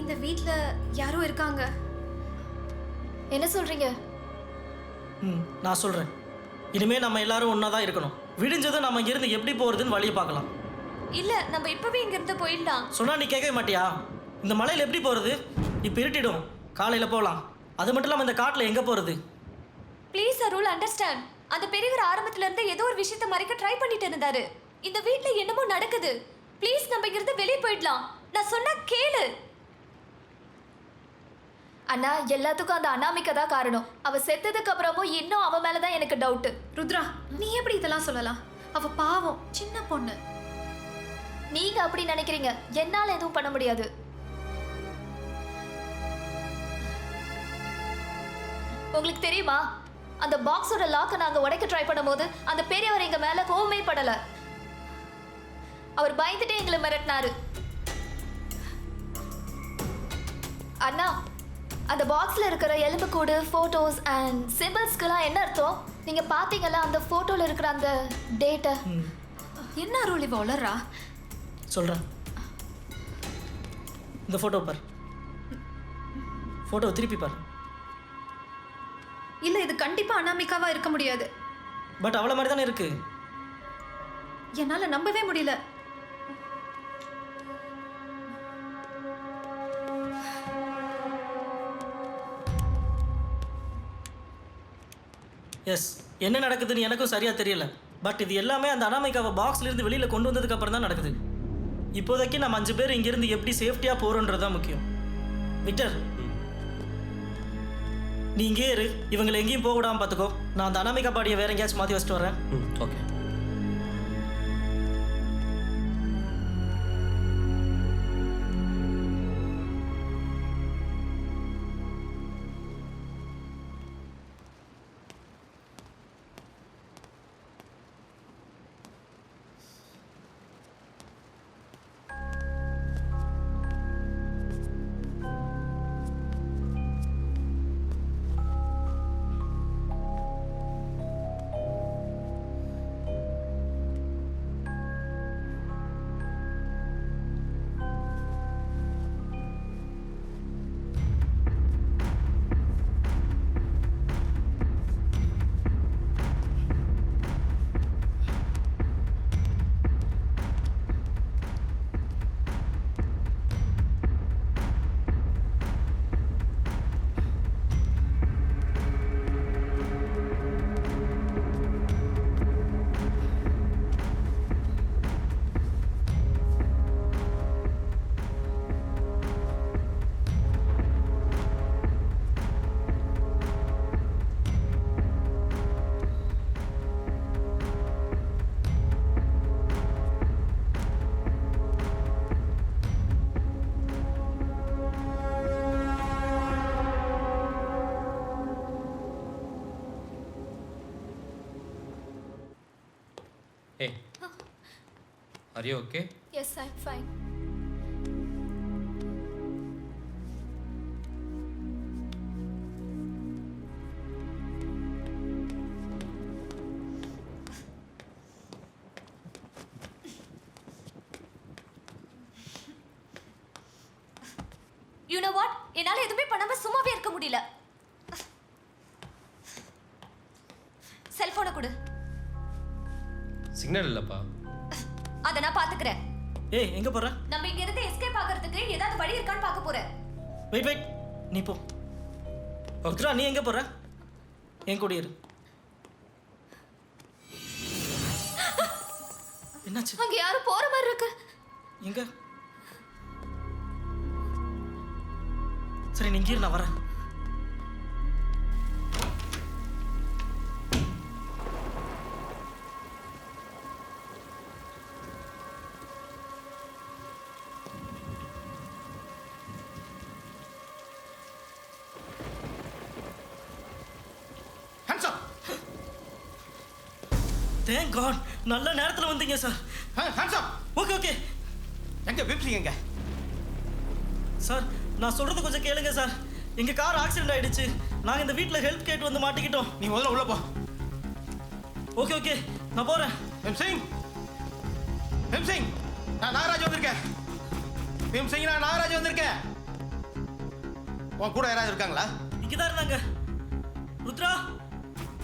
இந்த வீட்ல யாரோ இருக்காங்க. என்ன சொல்றீங்க? நான் சொல்கிறேன். இனிமேல் நம்ம எல்லாரும் ஒன்றா தான் இருக்கணும். விடிஞ்சதும் நம்ம இங்கேருந்து எப்படி போகிறதுன்னு வழியை பார்க்கலாம். இல்ல நம்ம இப்பவே இங்க இருந்து போயிடலாம். சொன்னால் நீ கேட்கவே மாட்டியா? இந்த மலையில் எப்படி போகிறது? இப்போ இருட்டிடும், காலையில் போகலாம். அது மட்டும் இல்லாமல் இந்த காட்டில் எங்கே போகிறது? Please Arul, understand. அந்த பெரியவர் ஆரம்பத்துல இருந்து ஏதோ ஒரு விஷயத்தை மறைக்க ட்ரை பண்ணிட்டு இருந்தாரு. இந்த வீட்ல என்னமோ நடக்குது. ப்ளீஸ் நம்ம இங்க இருந்து வெளியே போயிடலாம். நான் சொன்னா கேளு. அண்ணா, எல்லாத்துக்கும் அந்த அனாமிகா தான் காரணம். அவ செத்ததுக்கு அப்புறமும் இன்னும் அவ மேலதான் எனக்கு டவுட். ருத்ரா, நீ எப்படி இதெல்லாம் சொல்லலாம்? அவ பாவம், சின்ன பொண்ணு. நீங்க அப்படி நினைக்கிறீங்க, என்னால எதுவும் பண்ண முடியாது. உங்களுக்கு தெரியுமா, அந்த பாக்ஸோட லாக்கை நாங்க உடைக்க ட்ரை பண்ணும்போது அந்த பெரியவர் எங்க மேல கோவமே படல. அவர் பயந்துட்டே எங்களை மிரட்டினாரு. அண்ணா, அந்த பாக்ஸ்ல இருக்கிற எலும்புக்கூடு, போட்டோஸ் அண்ட் சிம்பிள்ஸ்க்குலாம் என்ன அர்த்தம்? நீங்க பாத்தீங்களா அந்த போட்டோல இருக்கிற அந்த டேட்டை? என்ன அருள் இவ வளர்றா? சொல்கிறேன். இந்த ஃபோட்டோ பார். ஃபோட்டோவை திருப்பி பார். இல்ல, இது கண்டிப்பா அனாமிகாவா இருக்க முடியாது. பட் அவ்வளோ மாதிரி தானே இருக்குது. என்னால நம்பவே முடியல. எஸ், என்ன நடக்குதுன்னு எனக்கும் சரியாக தெரியல. பட் இது எல்லாமே அந்த அனாமிகாவை பாக்ஸ்லேருந்து வெளியில் கொண்டு வந்ததுக்கு அப்புறம் தான் நடக்குது. இப்போதைக்கு நம்ம 5 பேர் இங்கேருந்து எப்படி சேஃப்டியாக போகிறோன்றது தான் முக்கியம். விக்டர், நீ இங்கே இரு. இவங்களை எங்கேயும் போக விடாமல் பார்த்துக்கோ. நான் அந்த அனாமிகா பாடியை வேற எங்கேயாச்சும் மாற்றி வச்சுட்டு வரேன். Okay. Hey, are you okay? Yes, I'm fine. You know what? என்னால எதுவுமே பண்ணாம சும்மாவே இருக்க முடியல. செல்போனை கொடு. சிக்னல் இல்லப்பா. அத நான் பாத்துக்கிறேன். ஏய், எங்கே போகிற? நம்ம இங்க இருந்து எஸ்கேப் ஆகிறதுக்கு ஏதாவது வழி இருக்கான்னு பார்க்க போறேன். வெயிட், நீ போ. ருத்ரா, நீ எங்கே போகிற? என் கூட இரு. என்னாச்சு? அங்க யாரும் போற மாதிரி இருக்கு. எங்க? சரி, நீ இங்கே இரு, நான் வரேன். Thank God, நல்ல நேரத்தில் வந்தீங்க சார். Okay okay. எங்க விப்சிங்க சார், நான் சொல்றது கொஞ்சம் கேளுங்க சார். எங்க கார் ஆக்சிடென்ட் ஆயிடுச்சு. நாங்க இந்த வீட்ல ஹெல்ப் கேட்டு வந்து மாட்டிக்கிட்டோம். நீ முதல்ல உள்ள போ. ஓகே ஓகே, நான் போறேன். எம் சிங், நான் நாகராஜ் வந்திருக்கேன். பீம்சிங், நான் நாகராஜ் வந்திருக்கேன். உன் கூட யாராவது இருக்காங்களா? இங்கே தான் இருந்தாங்க. ருத்ரா,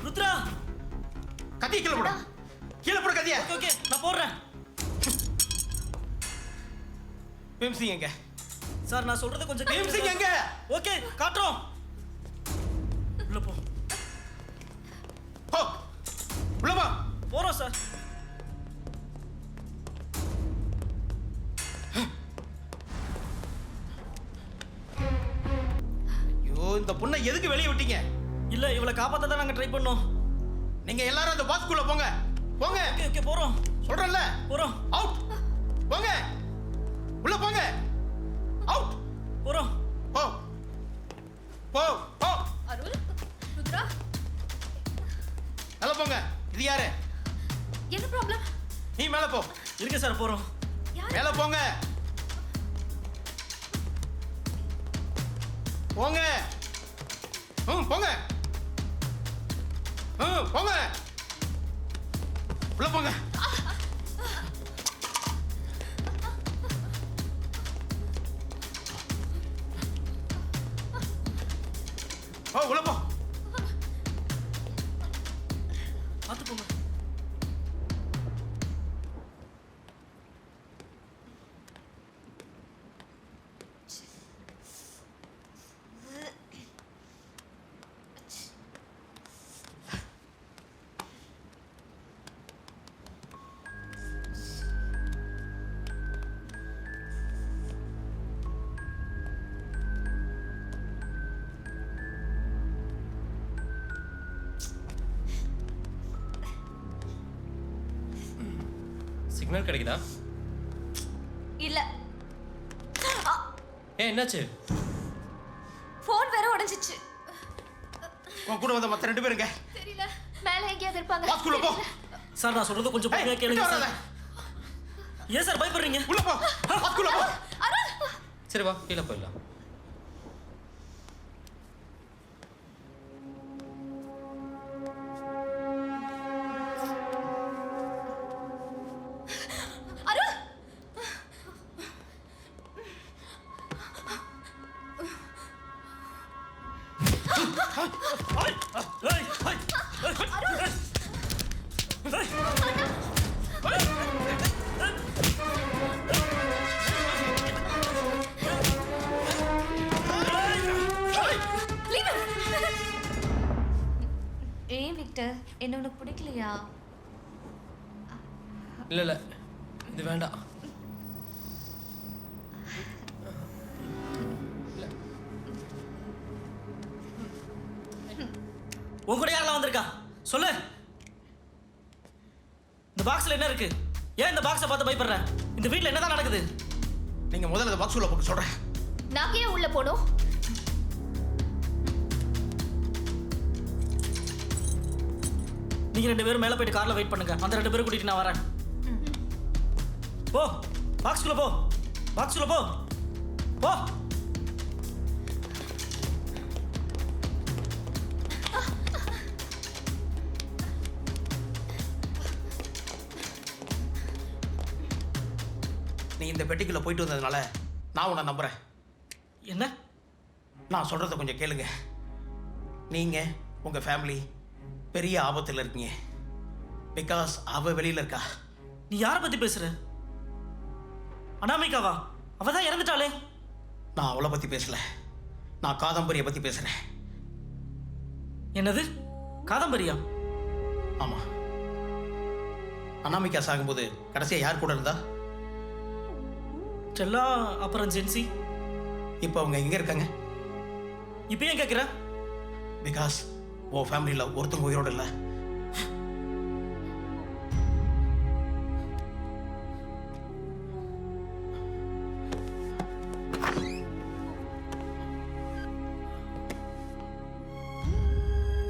ருத்ரா. கத்திய கீழே போட, கீழே போட கத்திய. ஓகே ஓகே, நான் போடுறேன். பீம்சிங் எங்க? சார் நான் சொல்றது கொஞ்சம் பீம்சிங் எங்க? ஓகே காட்டுறோம். உள்ள போ. போ, உள்ள போ. போறோம் சார். ஐயோ, இந்த பொண்ணை எதுக்கு வெளியே விட்டீங்க? இல்ல இவளை காப்பாத்த தான் நாங்க ட்ரை பண்ணோம். நீங்க எல்லாரும் அந்த பாஸ்குள்ள போங்க. போங்க. ஓகே ஓகே போறோம். சொல்றேன்ல. போறோம். அவுட். போங்க. உள்ள போங்க. அவுட். போறோம். போ. போ. போ. அருள், ருத்ரா, மேல போங்க. இது யாரு? என்ன ப்ராப்ளம்? நீ மேல போ. இருங்க சார் போறோம். மேல போங்க. போங்க. போங்க. போங்க. உள்ள போங்க. உள்ள போ. பார்த்து போங்க. சிக்னல் கிடைக்குதா? இல்ல, என்னாச்சு? ஃபோன் வேற உடைஞ்சிச்சு. உன் கூட வந்த மத்த 2 பேருங்க. தெரியல, மேல எங்கேயாவது இருப்பாங்க. பாஸ்குள்ள போ. சார் நான் சொல்றது கொஞ்சம் பொறுமையா கேளுங்க சார். ஏன் சார் பயப்படுறீங்க? உள்ள போ. பாஸ்குள்ள போ. சரி வா, கீழே போயிடலாம். அருள், ஏன் விக்டர், என்ன உனக்கு பிடிக்கலையா? இல்லை இல்லை, இது வேண்டாம். உன் கூட யாரெல்லாம் வந்திருக்கா சொல்லு. இந்த பாக்ஸ்ல என்ன இருக்கு? ஏன் இந்த பாக்ஸை பார்த்து பயப்படுற? இந்த வீட்ல என்னதான் நடக்குது? நீங்க முதல்ல இந்த பாக்ஸ் உள்ள போட்டு சொல்றேன். நான் ஏன் உள்ள போகணும்? நீங்க 2 பேரும் மேல போயிட்டு கார்ல வெயிட் பண்ணுங்க. அந்த 2 பேரும் கூட்டிட்டு நான் வரேன். போ, பாக்ஸ்குள்ள போ. பாக்ஸ்குள்ள போ. போ. நீ இந்த பெட்டிக்குள்ள போயிட்டு வந்ததுனால நான் உன்னை நம்புறேன். என்ன? நான் சொல்றத கொஞ்சம் கேளுங்க. நீங்க உங்க ஃபேமிலி பெரிய ஆபத்துல இருக்கீங்க. பிகாஸ் அவ வெளியில இருக்கா. நீ யாரை பத்தி பேசுற? அனாமிகாவா? அவ தான் இறந்துட்டாளே. நான் அவளை பத்தி பேசல, நான் காதம்பரியை பத்தி பேசுறேன். என்னது? காதம்பரியா? ஆமா, அனாமிகா சாகும்போது கடைசியா யார் கூட இருந்தா? செல்லா, அப்புறம் ஜென்சி. இப்போ அவங்க எங்க இருக்காங்க? இப்போ ஏன் கேட்குற? பிகாஸ் உன் ஃபேமிலியில் ஒருத்தங்க உயிரோடு இல்லை.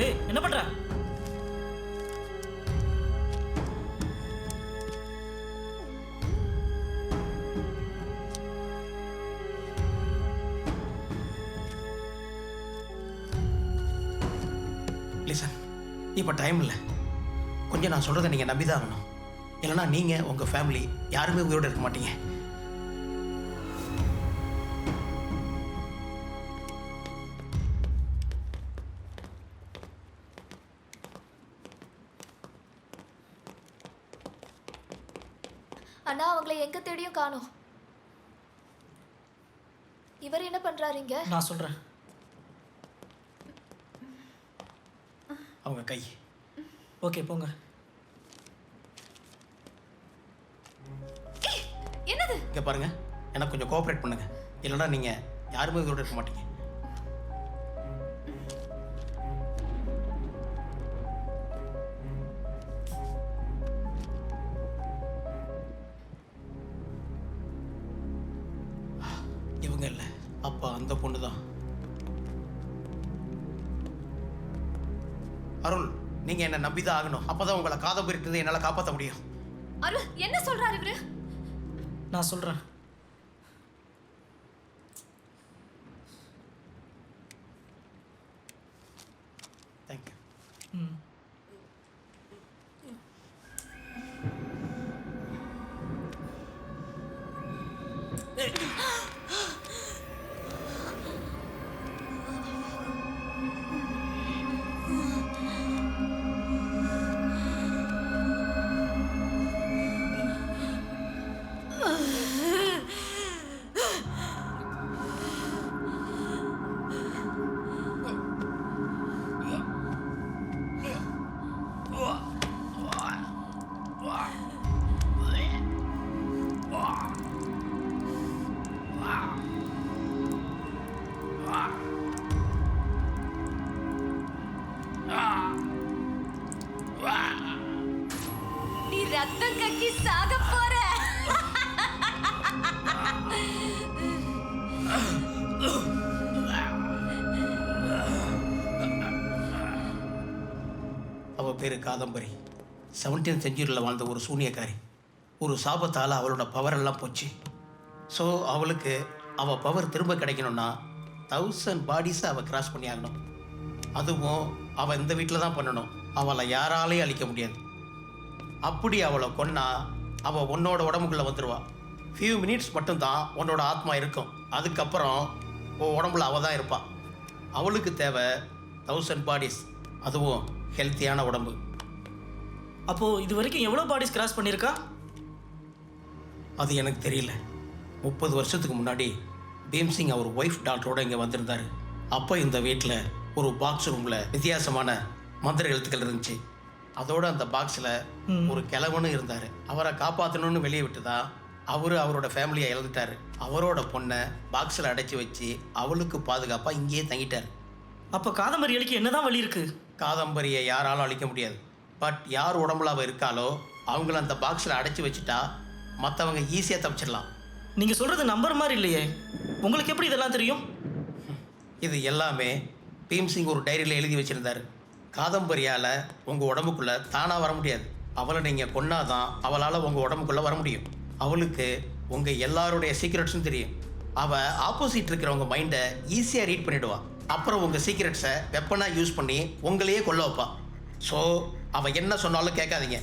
ஏய், என்ன பண்ற? லிசன், இப்போ டைம் இல்லை. கொஞ்சம் நான் சொல்கிறத நீங்கள் நம்பி தான் ஆகணும். இல்லைனா நீங்கள் உங்கள் ஃபேமிலி யாருமே உயிரோடு இருக்க மாட்டீங்க. அண்ணா அவங்கள எங்க தேடியும் காணோம். இவர் என்ன பண்றாருங்க? நான் சொல்கிறேன். அவங்க கை. ஓகே போங்க. என்னது? இங்கே பாருங்க, எனக்கு கொஞ்சம் கோஆப்ரேட் பண்ணுங்க, இல்லைன்னா நீங்கள் யாருமே இதோட இருக்க மாட்டீங்க. இவங்க இல்லை, அப்பா அந்த பொண்ணு தான். அருள், நீங்கள் என்னை நம்பி தான் ஆகணும். அப்போ தான் உங்களை காதம்பரிட்டு என்னால் காப்பாற்ற முடியும். அருள் என்ன சொல்றாரு இவரு? நான் சொல்கிறேன். தேங்க்யூ. ம். நீ ரத்தம் கக்கி சாக போற. அவள் பேர் காதம்பரி. 17th செஞ்சுரியில் வாழ்ந்த ஒரு சூனியக்காரி. ஒரு சாபத்தால் அவளோட பவர் எல்லாம் போச்சு. ஸோ அவளுக்கு அவள் பவர் திரும்ப கிடைக்கணும்னா 1000 பாடிஸை அவள் கிராஸ் பண்ணி ஆகணும். அதுவும் அவள் இந்த வீட்டில் தான் பண்ணணும். அவளை யாராலையும் அழிக்க முடியாது. அப்படி அவளை கொன்னா அவள் உன்னோட உடம்புக்குள்ளே வந்துடுவா. ஃபியூ மினிட்ஸ் மட்டும்தான் உன்னோட ஆத்மா இருக்கும். அதுக்கப்புறம் உன் உடம்புல அவள் தான் இருப்பாள். அவளுக்கு தேவை 1000 பாடிஸ், அதுவும் ஹெல்த்தியான உடம்பு. அப்போது இது வரைக்கும் எவ்வளோ பாடிஸ் கிராஸ் பண்ணியிருக்கா? அது எனக்கு தெரியல. 30 வருஷத்துக்கு முன்னாடி பீம்சிங் அவர் ஒய்ஃப் டாக்டரோட இங்கே வந்திருந்தார். அப்போ இந்த வீட்டில் ஒரு பாக்ஸ் ரூமில் வித்தியாசமான மந்திர எழுத்துக்கள் இருந்துச்சு. அதோட அந்த பாக்ஸில் ஒரு கிழவனும் இருந்தார். அவரை காப்பாற்றணும்னு வெளியே விட்டுதா அவரோட ஃபேமிலியை இழந்துட்டார். அவரோட பொண்ணை பாக்ஸில் அடைச்சி வச்சு அவளுக்கு பாதுகாப்பாக இங்கேயே தங்கிட்டார். அப்போ காதம்பரி அழிக்க என்னதான் வழி இருக்குது? காதம்பரியை யாராலும் அழிக்க முடியாது. பட் யார் உடம்புல அவள் இருக்காளோ அவங்கள அந்த பாக்ஸில் அடைச்சி வச்சுட்டா மற்றவங்க ஈஸியாக தப்பிச்சிடலாம். நீங்கள் சொல்கிறது நம்புற மாதிரி இல்லையே. உங்களுக்கு எப்படி இதெல்லாம் தெரியும்? இது எல்லாமே பீம்சிங் ஒரு டைரியில் எழுதி வச்சுருந்தார். காதம்பரியால் உங்கள் உடம்புக்குள்ளே தானாக வர முடியாது. அவளை நீங்கள் கொன்னாதான் அவளால் உங்கள் உடம்புக்குள்ளே வர முடியும். அவளுக்கு உங்கள் எல்லாருடைய சீக்ரெட்ஸும் தெரியும். அவள் ஆப்போசிட் இருக்கிறவங்க மைண்டை ஈஸியாக ரீட் பண்ணிவிடுவாள். அப்புறம் உங்கள் சீக்ரெட்ஸை வெப்பனாக யூஸ் பண்ணி உங்களையே கொல்ல வைப்பா. ஸோ அவள் என்ன சொன்னாலும் கேட்காதீங்க.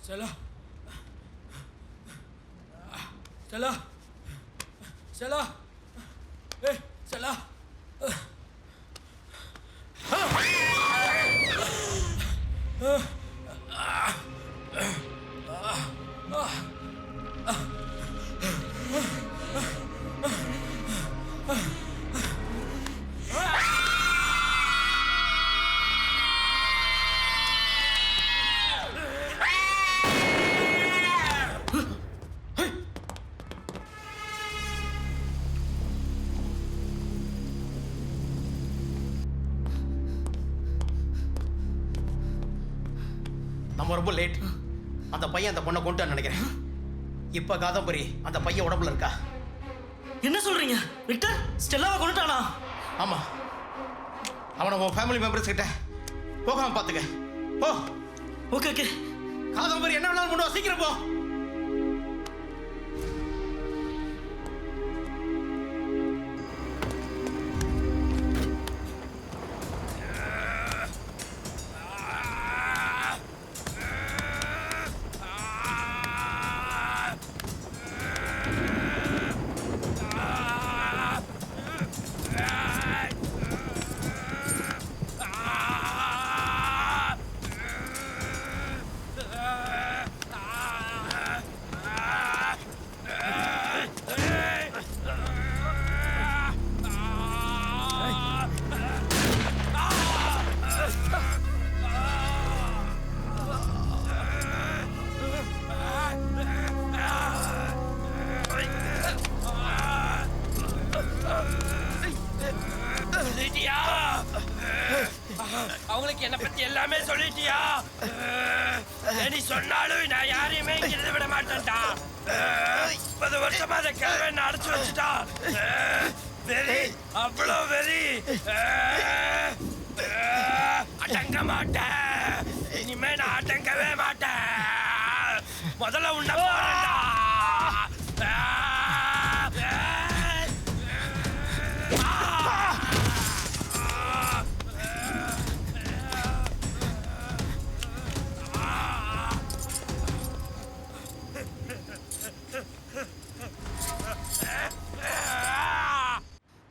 Stella. Stella. Stella. Hey, Stella. நம்ம ரொம்ப லேட். அந்த பையன் அந்த பொண்ணை கொண்டுட்டான்னு நினைக்கிறேன். இப்போ காதம்பரி அந்த பையன் உடம்புல இருக்கா. என்ன சொல்றீங்க? விக்டர் ஸ்டெல்லாவை கொண்டுட்டானா? ஆமாம், அவனை உன் ஃபேமிலி மெம்பர்ஸ் கிட்ட போகாம பார்த்துக்க. போ. Okay okay. காதம்பரி என்ன வேணாலும் கொண்டு வா, சீக்கிரம் போ. அவங்களுக்கு என்ன பத்தி எல்லாமே சொல்லிட்டியா? நீ சொன்னாலும் நான் யாரையுமே இங்கிருந்து விட மாட்டேன்டா. 30 வருஷமா அதை கிழமை அடைச்சு வச்சுட்டா. வெறி, அவ்வளோ வெறி. அடங்க மாட்டேன். இனிமே நான் அடங்கவே மாட்டேன். முதல்ல உன்னை போறேன்டா.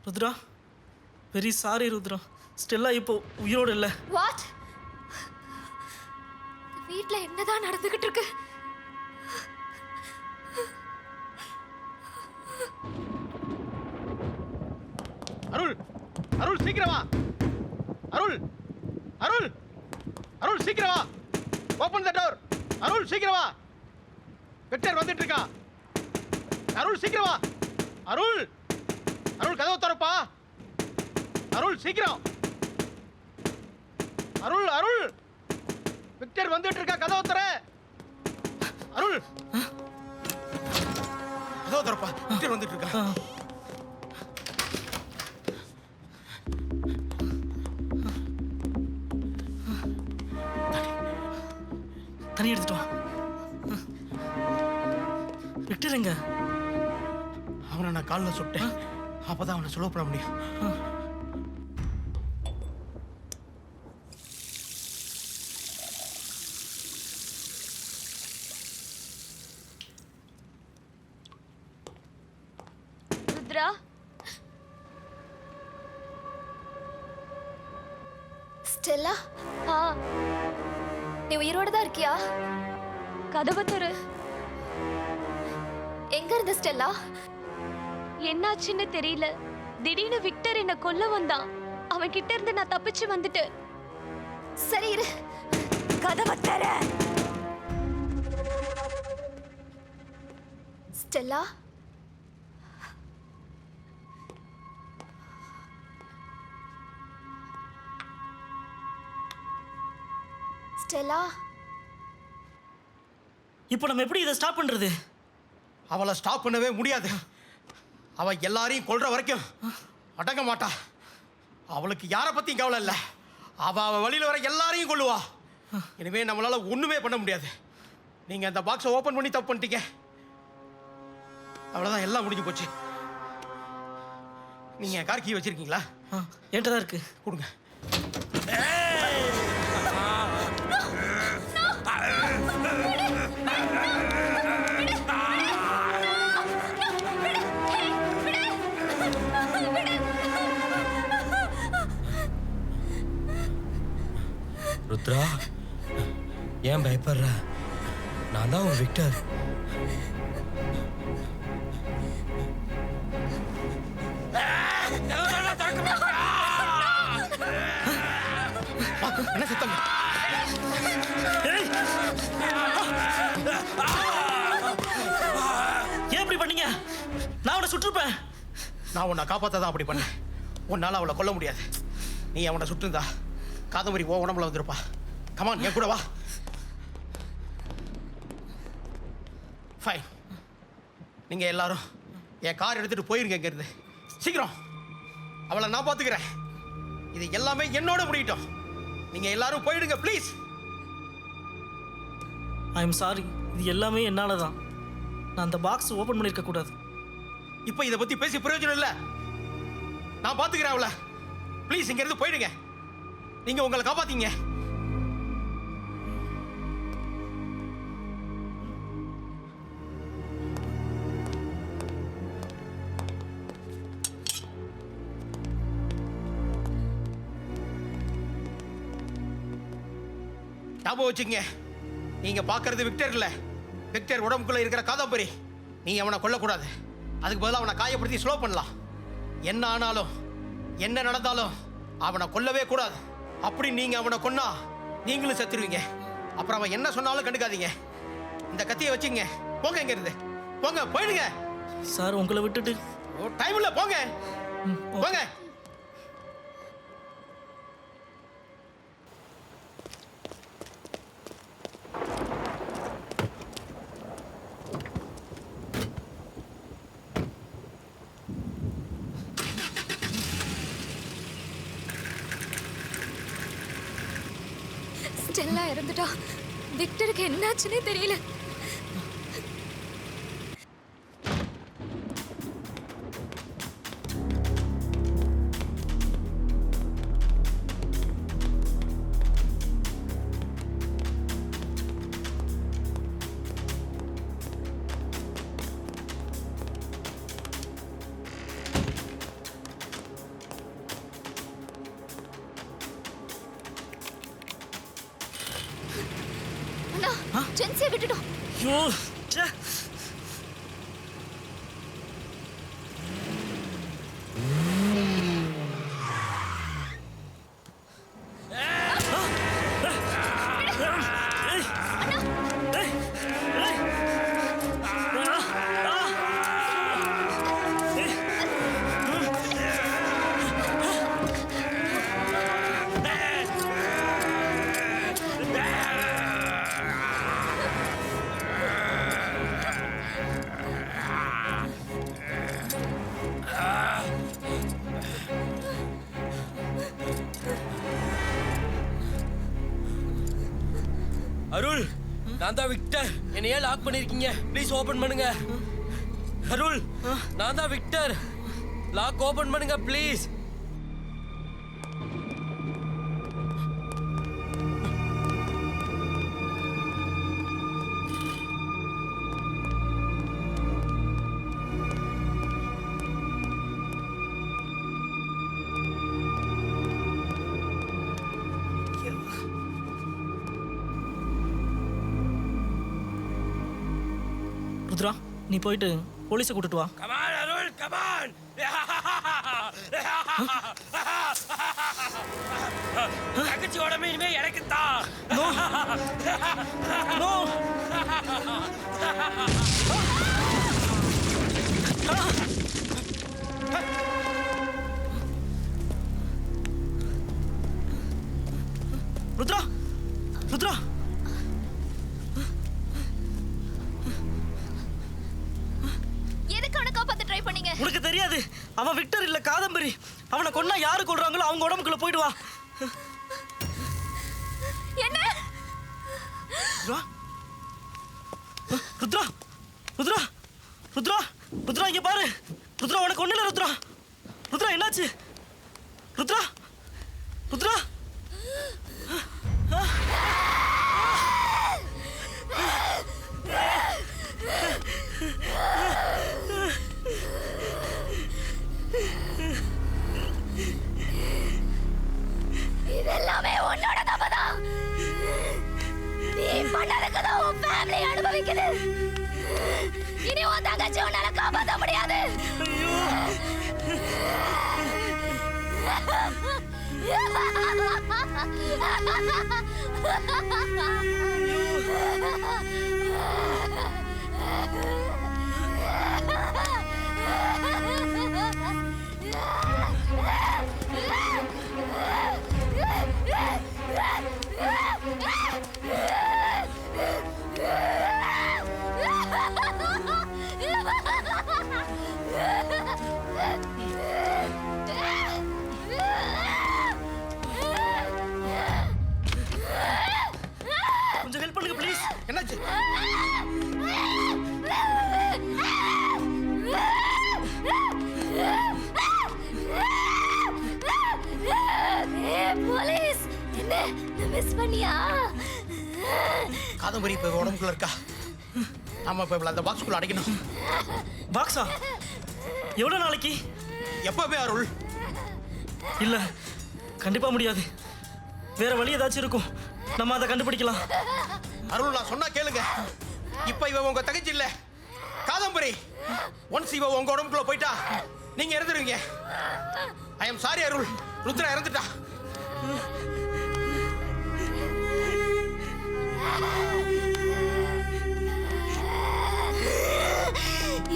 Rudra, very sorry Rudra. Stella இப்போ உயிரோடு இல்லை. வாட்? வீட்ல என்னதான் நடந்துகிட்டு இருக்கு? அருள், அருள் சீக்கிரம் வா. அருள், அருள், அருள் சீக்கிரம் வா. Open the door. அருள் சீக்கிரம் வா. விக்டர் வந்துட்டு இருக்கான். அருள் சீக்கிரம் வா. அருள், அருள் கதவை திறப்பா. அருள் சீக்கிரம். அருள், அருள் விக்டர் வந்துட்டு இருக்கா, கதவை திற. அருள் கதவை திறப்பா, விக்டர் வந்துட்டு இருக்கா. தண்ணி எடுத்துட்டு வா. விக்டர் எங்க? அவனை நான் காலில் சுட்டேன். அப்பதான் அவனை சுலோ பண்ண முடியும். ருத்ரா, ஸ்டெல்லா, நீ உயிரோட தான் இருக்கியா? கதவை திற. எங்க இருந்த ஸ்டெல்லா? என்னாச்சுன்னு தெரியல. திடீர்னு விக்டர் என்ன கொல்ல வந்தான். அவன் கிட்ட இருந்து நான் தப்பிச்சு வந்துட்டேன். சரி இரு. கதவை திற. ஸ்டெல்லா, ஸ்டெல்லா, இப்போ நம்ம எப்படி இதை ஸ்டாப் பண்றது? அவளை ஸ்டாப் பண்ணவே முடியாது. அவ எல்லாரையும் கொல்ற வரைக்கும் அடங்க மாட்டா. அவளுக்கு யாரை பத்தியும் கவலை இல்லை. அவ வழியில் வர எல்லாரையும் கொல்லுவா. இனிமே நம்மளால ஒண்ணுமே பண்ண முடியாது. நீங்க அந்த பாக்ஸை ஓபன் பண்ணி தப்பு பண்ணிட்டீங்க. அவ்வளவுதான், எல்லாம் முடிஞ்சு போச்சு. நீங்க கார் கீ வச்சிருக்கீங்களா? என்கிட்ட தான் இருக்கு, கொடுங்க. ருத்ரா, ஏன் பயப்படுற? நான் தான் உன் விக்டர். என்ன சத்தம்? ஏன் இப்படி பண்ணீங்க? நான் அவனை சுட்டிருப்பேன். நான் உன்னை காப்பாற்ற தான் அப்படி பண்ணேன். உன்னால அவளை கொல்ல முடியாது. நீ அவனை சுட்டுருந்தா காதம்பரி ஓ உடம்புல வந்திருப்பா. கமான், என் கூட வா. ஃபைன். நீங்கள் எல்லாரும் என் கார் எடுத்துகிட்டு போயிருங்க இங்கேருந்து. சீக்கிரம். அவளை நான் பார்த்துக்கிறேன். இது எல்லாமே என்னோட முடியட்டும். நீங்கள் எல்லாரும் போயிடுங்க ப்ளீஸ். I am sorry. இது எல்லாமே என்னால் தான். நான் அந்த பாக்ஸ் ஓப்பன் பண்ணியிருக்க கூடாது. இப்போ இதை பற்றி பேசி பிரயோஜனம் இல்லை. நான் பார்த்துக்கிறேன் அவளை. ப்ளீஸ் இங்கேருந்து போயிடுங்க. நீங்கள் உங்களை காப்பாற்றிங்க. ஞாபகம் வச்சுங்க, நீங்க பார்க்கறது விக்டர் இல்ல, விக்டர் உடம்புக்குள்ள இருக்கிற காதம்பரி. நீ அவனை கொல்லக்கூடாது. அதுக்கு பதிலாக அவனை காயப்படுத்தி ஸ்லோ பண்ணலாம். என்ன ஆனாலும் என்ன நடந்தாலும் அவனை கொல்லவே கூடாது. அப்படி நீங்க அவனை கொன்னா நீங்களும் செத்துருவீங்க. அப்புறம் அவன் என்ன சொன்னாலும் கண்டுக்காதீங்க. இந்த கத்தியை வச்சுங்க. போங்க இங்க இருந்து. போங்க, போயிடுங்க. சார் உங்களை விட்டுட்டு டைம் இல்லை. போங்க போங்க. ஸ்டெல்லா இறந்துட்டா. விக்டருக்கு என்னாச்சுன்னே தெரியல. ஜென்சியை விட்டுட்டோம். ஐயோ ச்சே. அருள், நான் தான் விக்டர். என்னையே லாக் பண்ணிருக்கீங்க. ப்ளீஸ் ஓபன் பண்ணுங்க. அருள், நான் தான் விக்டர். லாக் ஓபன் பண்ணுங்க ப்ளீஸ். ருத்ரா, நீ போயிட்டு போலீஸை கூட்டிட்டு வா. கமான் அருள், கமான். தங்கச்சி உடம்பு இனிமே எனக்கு தான். நோ. ருத்ரா, ருத்ரா. எதுக்கான காப்பாத்த ட்ரை பண்ணீங்க? உனக்கு தெரியாது. அவன் விக்டர் இல்ல, காதம்பரி. அவனை கொன்னா யாரு கொல்றாங்களோ அவங்க உடம்புக்குள்ள போயிடுவா. என்ன? ருத்ரா, ருத்ரா, ருத்ரா, ருத்ரா, இங்க பாரு. ருத்ரா, உனக்கு ஒண்ணு இல்ல. ருத்ரா, ருத்ரா, என்னாச்சு? ருத்ரா, ருத்ரா. இதெல்லாமே உன்னோட தப்புதான். நீ பண்ணதுக்கு தான் உன் ஃபேமிலி அனுபவிக்குது. இனி உன் தங்கச்சி உன்னால காப்பாற்ற முடியாது. பண்ணியா? காதம்பரி இப்போ உடம்புக்குள்ள இருக்கா. ஆமா, இப்போ அந்த பாக்ஸ்குள்ள அடைக்கணும். பாக்ஸா? எவ்வளோ நாளைக்கு? எப்பவே அருள்? இல்லை, கண்டிப்பாக முடியாது. வேற வழி ஏதாச்சும் இருக்கும், நம்ம அதை கண்டுபிடிக்கலாம். அருள், நான் சொன்னா கேளுங்க. இப்போ இவ உங்க தங்கச்சி இல்ல, காதம்பரி. ஒன்ஸ் இவ உங்க உடம்புக்குள்ள போயிட்டா நீங்க இறந்துருவீங்க. ஐ எம் சாரி அருள், ருத்ரா இறந்துட்டா.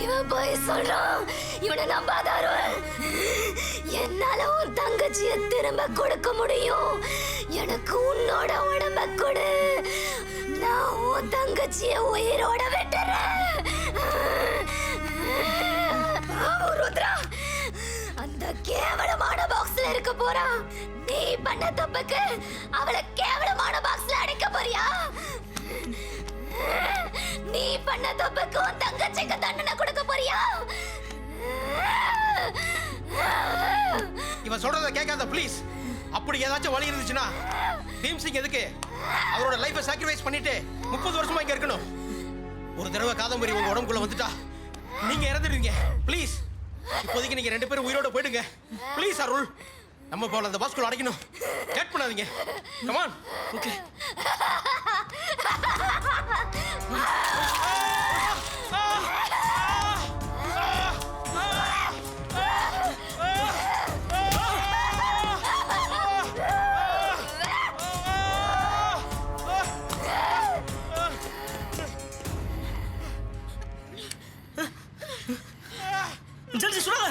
இவன் போய் சொல்றான். இவனை நம்பாத அருள். என்னால உன் தங்கச்சிய திரும்ப கொடுக்க முடியும். எனக்கு உன்னோட உடம்ப கொடு. நான் உன் தங்கச்சிய உயிரோட விட்டுறேன். ருத்ரா, அந்த கேவலமான பாக்ஸ்ல இருக்க போறான். நீ பண்ண தப்புக்கு அவளை கேவலமான பாக்ஸ்ல அடைக்க போறியா? நீ பண்ண தப்புக்கு உன் தங்கச்சிக்கு தண்டனை கொடுக்க போறியா? இவன் சொல்றத கேட்காத ப்ளீஸ். அப்படி ஏதாச்சும் வழி இருந்துச்சுன்னா பீம் சிங் எதுக்கு அவரோட லைஃபை சாக்ரிஃபைஸ் பண்ணிட்டு 30 வருஷமா இங்க இருக்கணும்? ஒரு தடவை காதம்பரி உங்க உடம்புக்குள்ள வந்துட்டா நீங்க இறந்துடுவீங்க. ப்ளீஸ், இப்போதைக்கு நீங்க 2 பேரும் உயிரோட போயிடுங்க. ப்ளீஸ் அருள், நம்ம போல அந்த பாஸ்குள்ள அடைக்கணும். கேட் பண்ணாதீங்க. Come on. ஓகே. ஜல்தி சுடாத.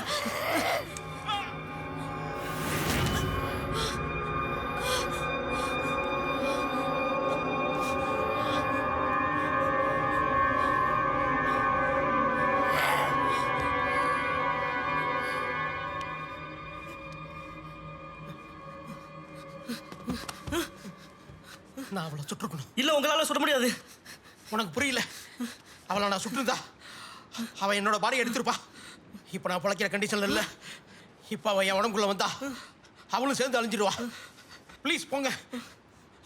நான் அவளை சுட்டுருக்கணும். இல்லை, உங்களால சுட முடியாது. உனக்கு புரியல. அவளை நான் சுட்டுருந்தா அவன் என்னோட பாடியை எடுத்திருப்பா. இப்போ நான் பிழைக்கிற கண்டிஷன்ல இல்லை. இப்போ அவன் என் உடம்புக்குள்ள வந்தா அவளும் சேர்ந்து அழிஞ்சிடுவா. ப்ளீஸ் போங்க,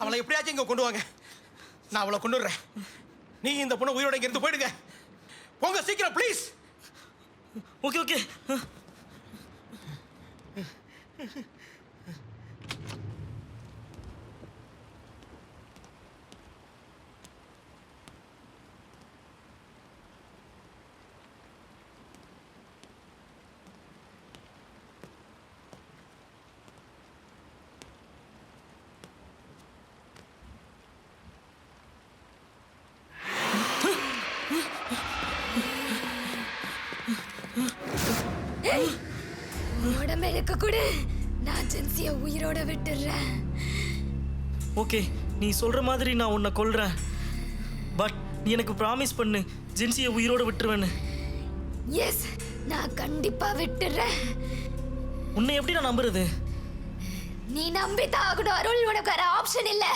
அவளை எப்படியாச்சும் இங்கே கொண்டு வாங்க. நான் அவளை கொண்டு வர்றேன். நீ இந்த பொண்ணு உயிரோட இங்க இருந்து போயிடுங்க. போங்க சீக்கிரம் ப்ளீஸ். Okay okay. உடம்பு எனக்கு கொடு. நான் ஜென்சிய உயிரோட விட்டுறேன். ஓகே, நீ சொல்ற மாதிரி நான் உன்னை கொல்றேன். பட் நீ எனக்கு ப்ராமிஸ் பண்ணு, ஜென்சியை உயிரோட விட்டுருவேன்னு. எஸ், நான் கண்டிப்பா விட்டுறேன். உன்னை எப்படி நான் நம்புறது? நீ நம்பித்தான் ஆகணும் அருள். உனக்கு வேற ஆப்ஷன் இல்ல.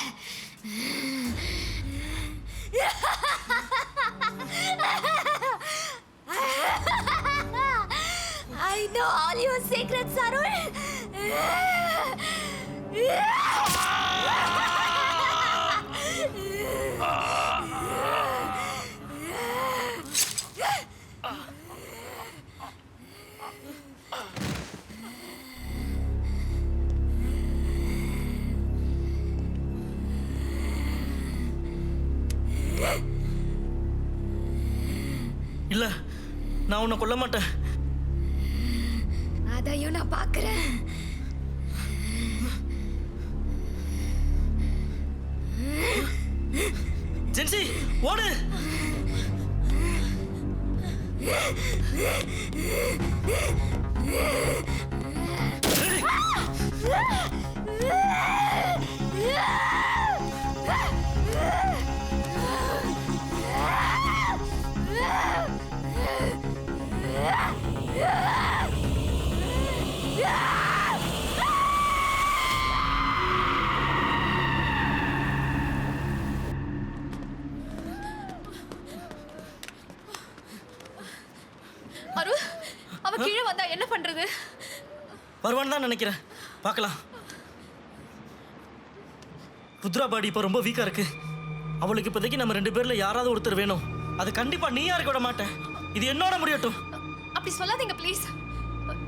I know all your secrets, Arul. இல்ல, நான் உன்னை கொல்ல மாட்டேன். அதையும் நான் பார்க்கிறேன். ஜென்சி, ஓடு. அருள், அவ கீழே வந்தா என்ன பண்றது? வருவான்னு தான் நினைக்கிறேன். பார்க்கலாம். ருத்ரா பாடி இப்போ ரொம்ப வீக்காக இருக்கு. அவளுக்கு இப்போதைக்கு நம்ம 2 பேரில் யாராவது ஒருத்தர் வேணும். அது கண்டிப்பாக நீயா இருக்க விட மாட்டேன். இது என்னோட முடியட்டும். அப்படி சொல்லாதீங்க ப்ளீஸ்.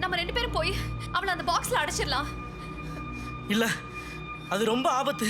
நம்ம 2 பேரும் போய் அவளை அந்த பாக்ஸ்ல அடைச்சிடலாம். இல்லை, அது ரொம்ப ஆபத்து.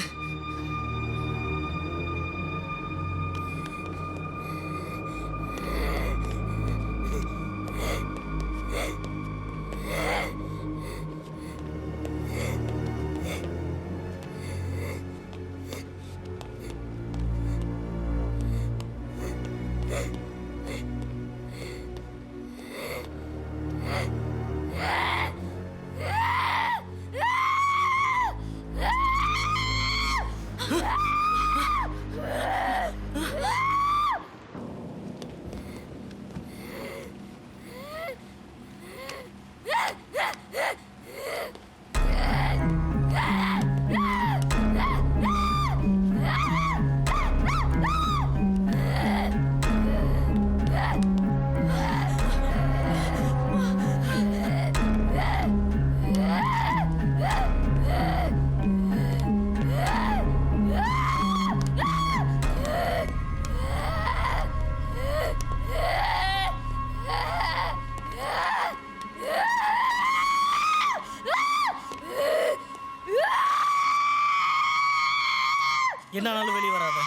என்னாலும் வெளியே வராத.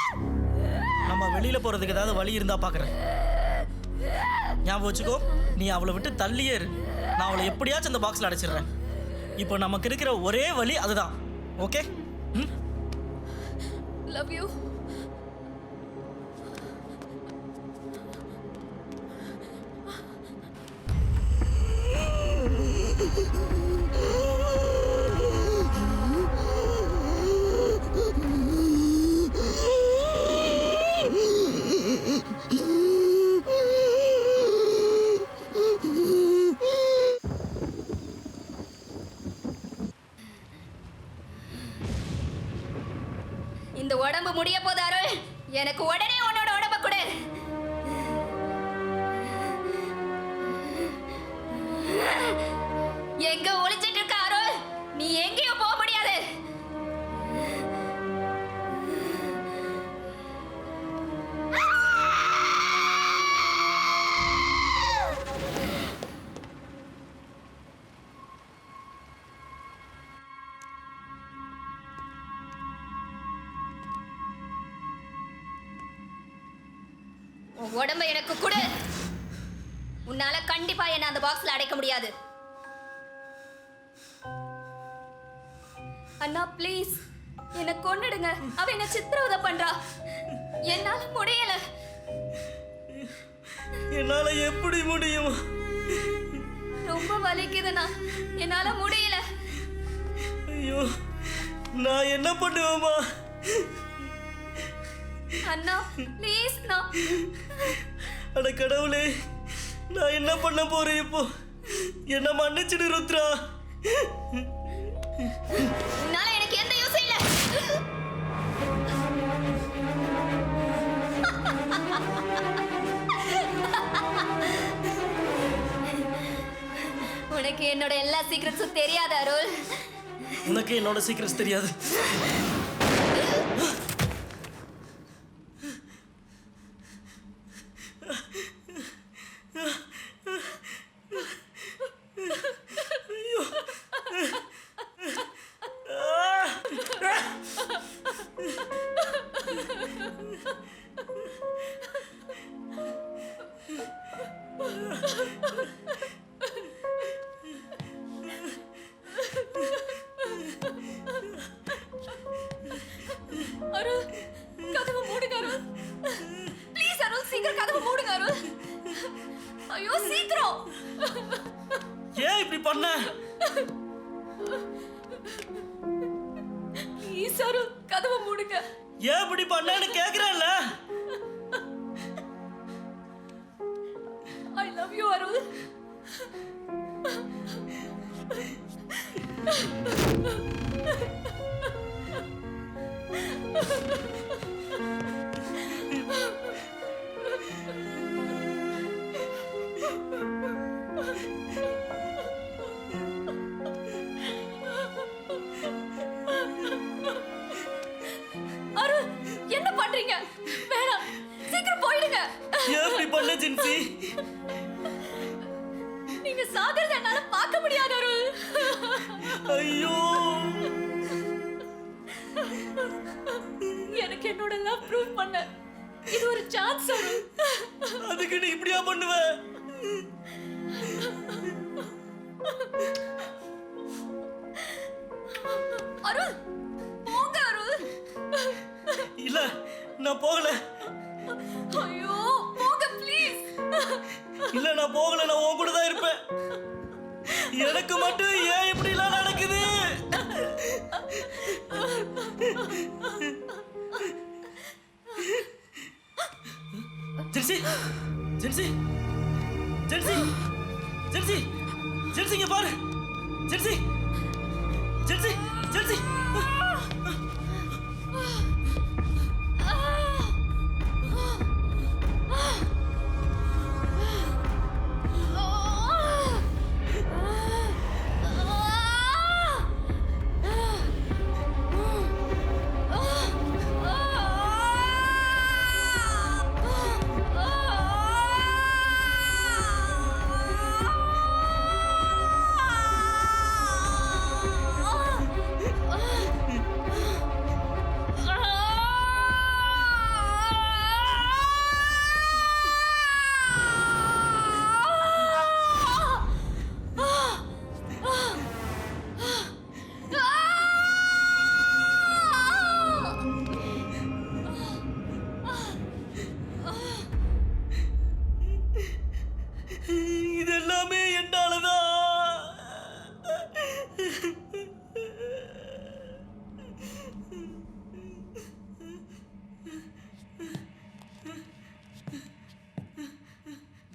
நம்ம வெளியில போறதுக்கு ஏதாவது வழி இருந்தா பாக்குறேன். ஞாபகம் வச்சுக்கோ, நீ அவளை விட்டு தள்ளியே இரு. நான் அவளை எப்படியாச்சும் அந்த பாக்ஸ்ல அடைச்சிடுறேன். இப்போ நமக்கு இருக்கிற ஒரே வழி அதுதான். ஓகே? Love you. இந்த உடம்பு முடிய போது அருள். எனக்கு உடனே உன்னோட உடம்ப கொடு. எங்க ஒளிச்சிட்டு இருக்க அருள்? நீ எங்கேயும் போக முடியாது. உடம்ப எனக்கு கொடு. உன்னால கண்டிப்பா என்ன அந்த பாக்ஸ்ல அடைக்க முடியாது. அண்ணா ப்ளீஸ் என்ன கொன்னுடுங்க. அவ என்ன சித்திரவதை பண்றா. என்னால முடியல. என்னால எப்படி முடியும்? ரொம்ப வலிக்குதுண்ணா. என்னால முடியல. ஐயோ, நான் என்ன பண்ணுவேமா? அண்ணா ப்ளீஸ்ண்ணா. அட கடவுளே, நான் என்ன பண்ண போறேன் இப்போ? என்ன மன்னிச்சிடு ருத்ரா. உன்னால எனக்கு எந்த யூஸும் இல்ல. உனக்கு என்னோட எல்லா சீக்ரெட்ஸும் தெரியாது அருள். உனக்கு என்னோட சீக்ரெட்ஸ் தெரியாது. அருள், கதவை மூடுங்க அருள். ப்ளீஸ் அருள், சீக்கிரம் கதவை மூடுங்க அருள். ஐயோ சீக்கிரம். ஏன் இப்படி பண்ண? ப்ளீஸ் அருள், கதவை மூடுங்க. ஏன் இப்படி பண்ணேன்னு கேக்குறேன்ல. ஐ லவ் யூ அருள். ஜின்சி. நீங்க சாகிறத என்னால பார்க்க முடியாது அருள். ஐயோ, எனக்கு என்னோட லவ் ப்ரூவ் பண்ண இது ஒரு சான்ஸ் அருள். அதுக்கு நீ இப்படியா பண்ணுவ? அருள் போங்க அருள். இல்ல, நான் போகல. ஐயோ போங்க ப்ளீஸ். இல்ல, நான் போகல. நான் உன் கூட தான் இருப்பேன். எனக்கு மட்டும் ஏன் இப்படி எல்லாம் நடக்குது? ஜென்சி, ஜென்சி, ஜென்சி, ஜென்சி, ஜென்சி, இங்க பாரு. ஜென்சி, ஜென்சி, ஜென்சி. இது எல்லாமே என்னாலதான்.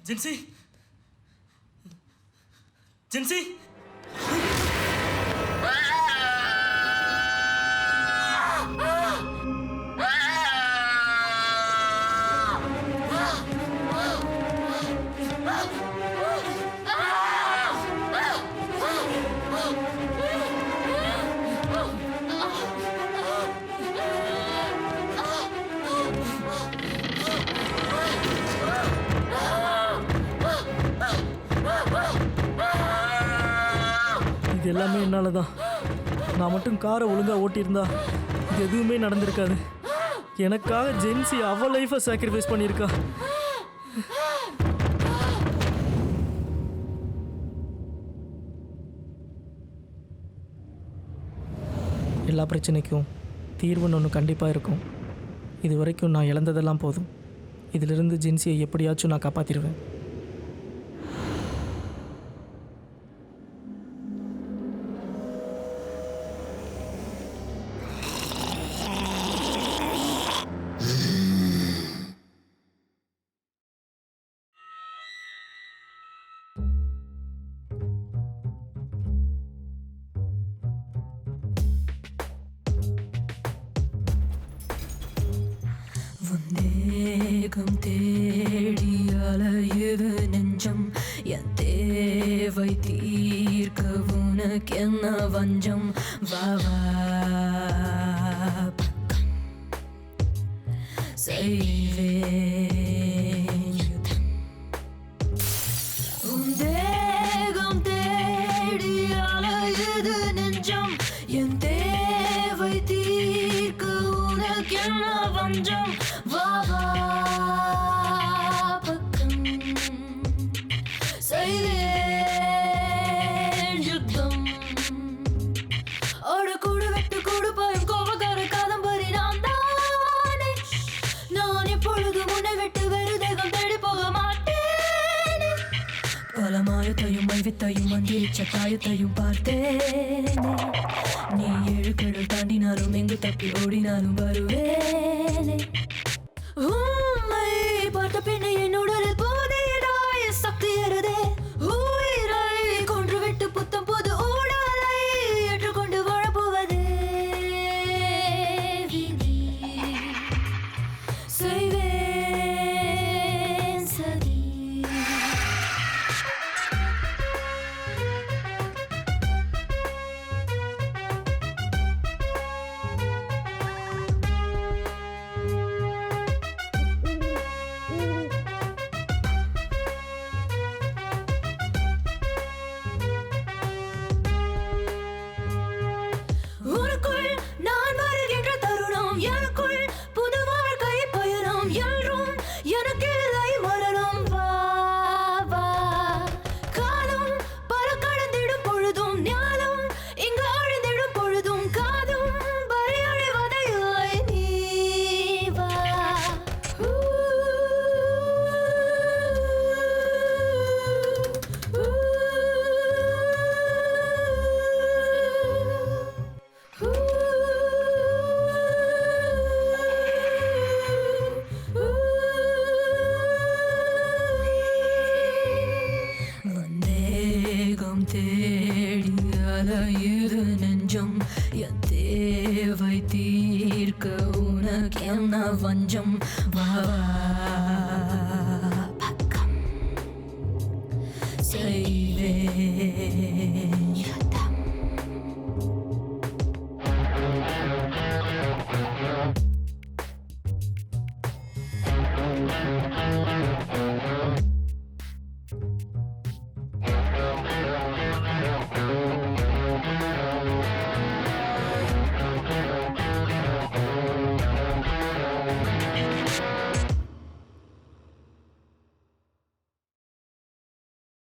ஜென்சி, ஜென்சி. இது எல்லாமே என்னால தான். நான் மட்டும் காரை ஒழுங்காக ஓட்டியிருந்தா இது எதுவுமே நடந்திருக்காது. எனக்காக ஜென்சி அவள் லைஃப்பை சாக்ரிஃபைஸ் பண்ணியிருக்கா. எல்லா பிரச்சனைக்கும் தீர்வுன்னு ஒன்று கண்டிப்பாக இருக்கும். இது வரைக்கும் நான் இழந்ததெல்லாம் போதும். இதிலிருந்து ஜென்சியை எப்படியாச்சும் நான் காப்பாற்றிடுவேன். தேகம் தேடி அலையுது நெஞ்சம், என் தேவை தீர்க்க உனக்கு என்ன வஞ்சம்? வாவா பக்கம் செய்வேன் யுத்தம். உன் தேகம் தேடி அலையுது நெஞ்சம், என் தேவை தீர்க்க உனக்கு என்ன வஞ்சம்? வாவா பக்கம் செய்வேன் யுத்தம். ஓட கூடு வெட்டு கூடு பாயும் கோபக்கார காதம்பரி நான் தானே. நான் எப்பொழுதும் உன்னை விட்டு வேறு தேகம் தேடி போக மாட்டேன். பல மாயத்தையும் மைவித்தையும் மந்திரிச்ச தாயத்தையும் பார்த்தேனே. நீ ஏழு கடல் தாண்டினாலும் எங்கு தப்பி ஓடினாலும் வருவேனே. உம்மை பார்த்த பின்ன என் உடலில் போதேதாய சக்தி ஏறுதே. உயிரை கொன்றுவிட்டு புத்தம் புது ஊடலை ஏற்றுக்கொண்டு வாழப்போவதே விதி. செய்வேன் சதி. தேடி அலையுது நெஞ்சம் என் தேவை தீர்க்க உனக்கு என்ன வஞ்சம் வா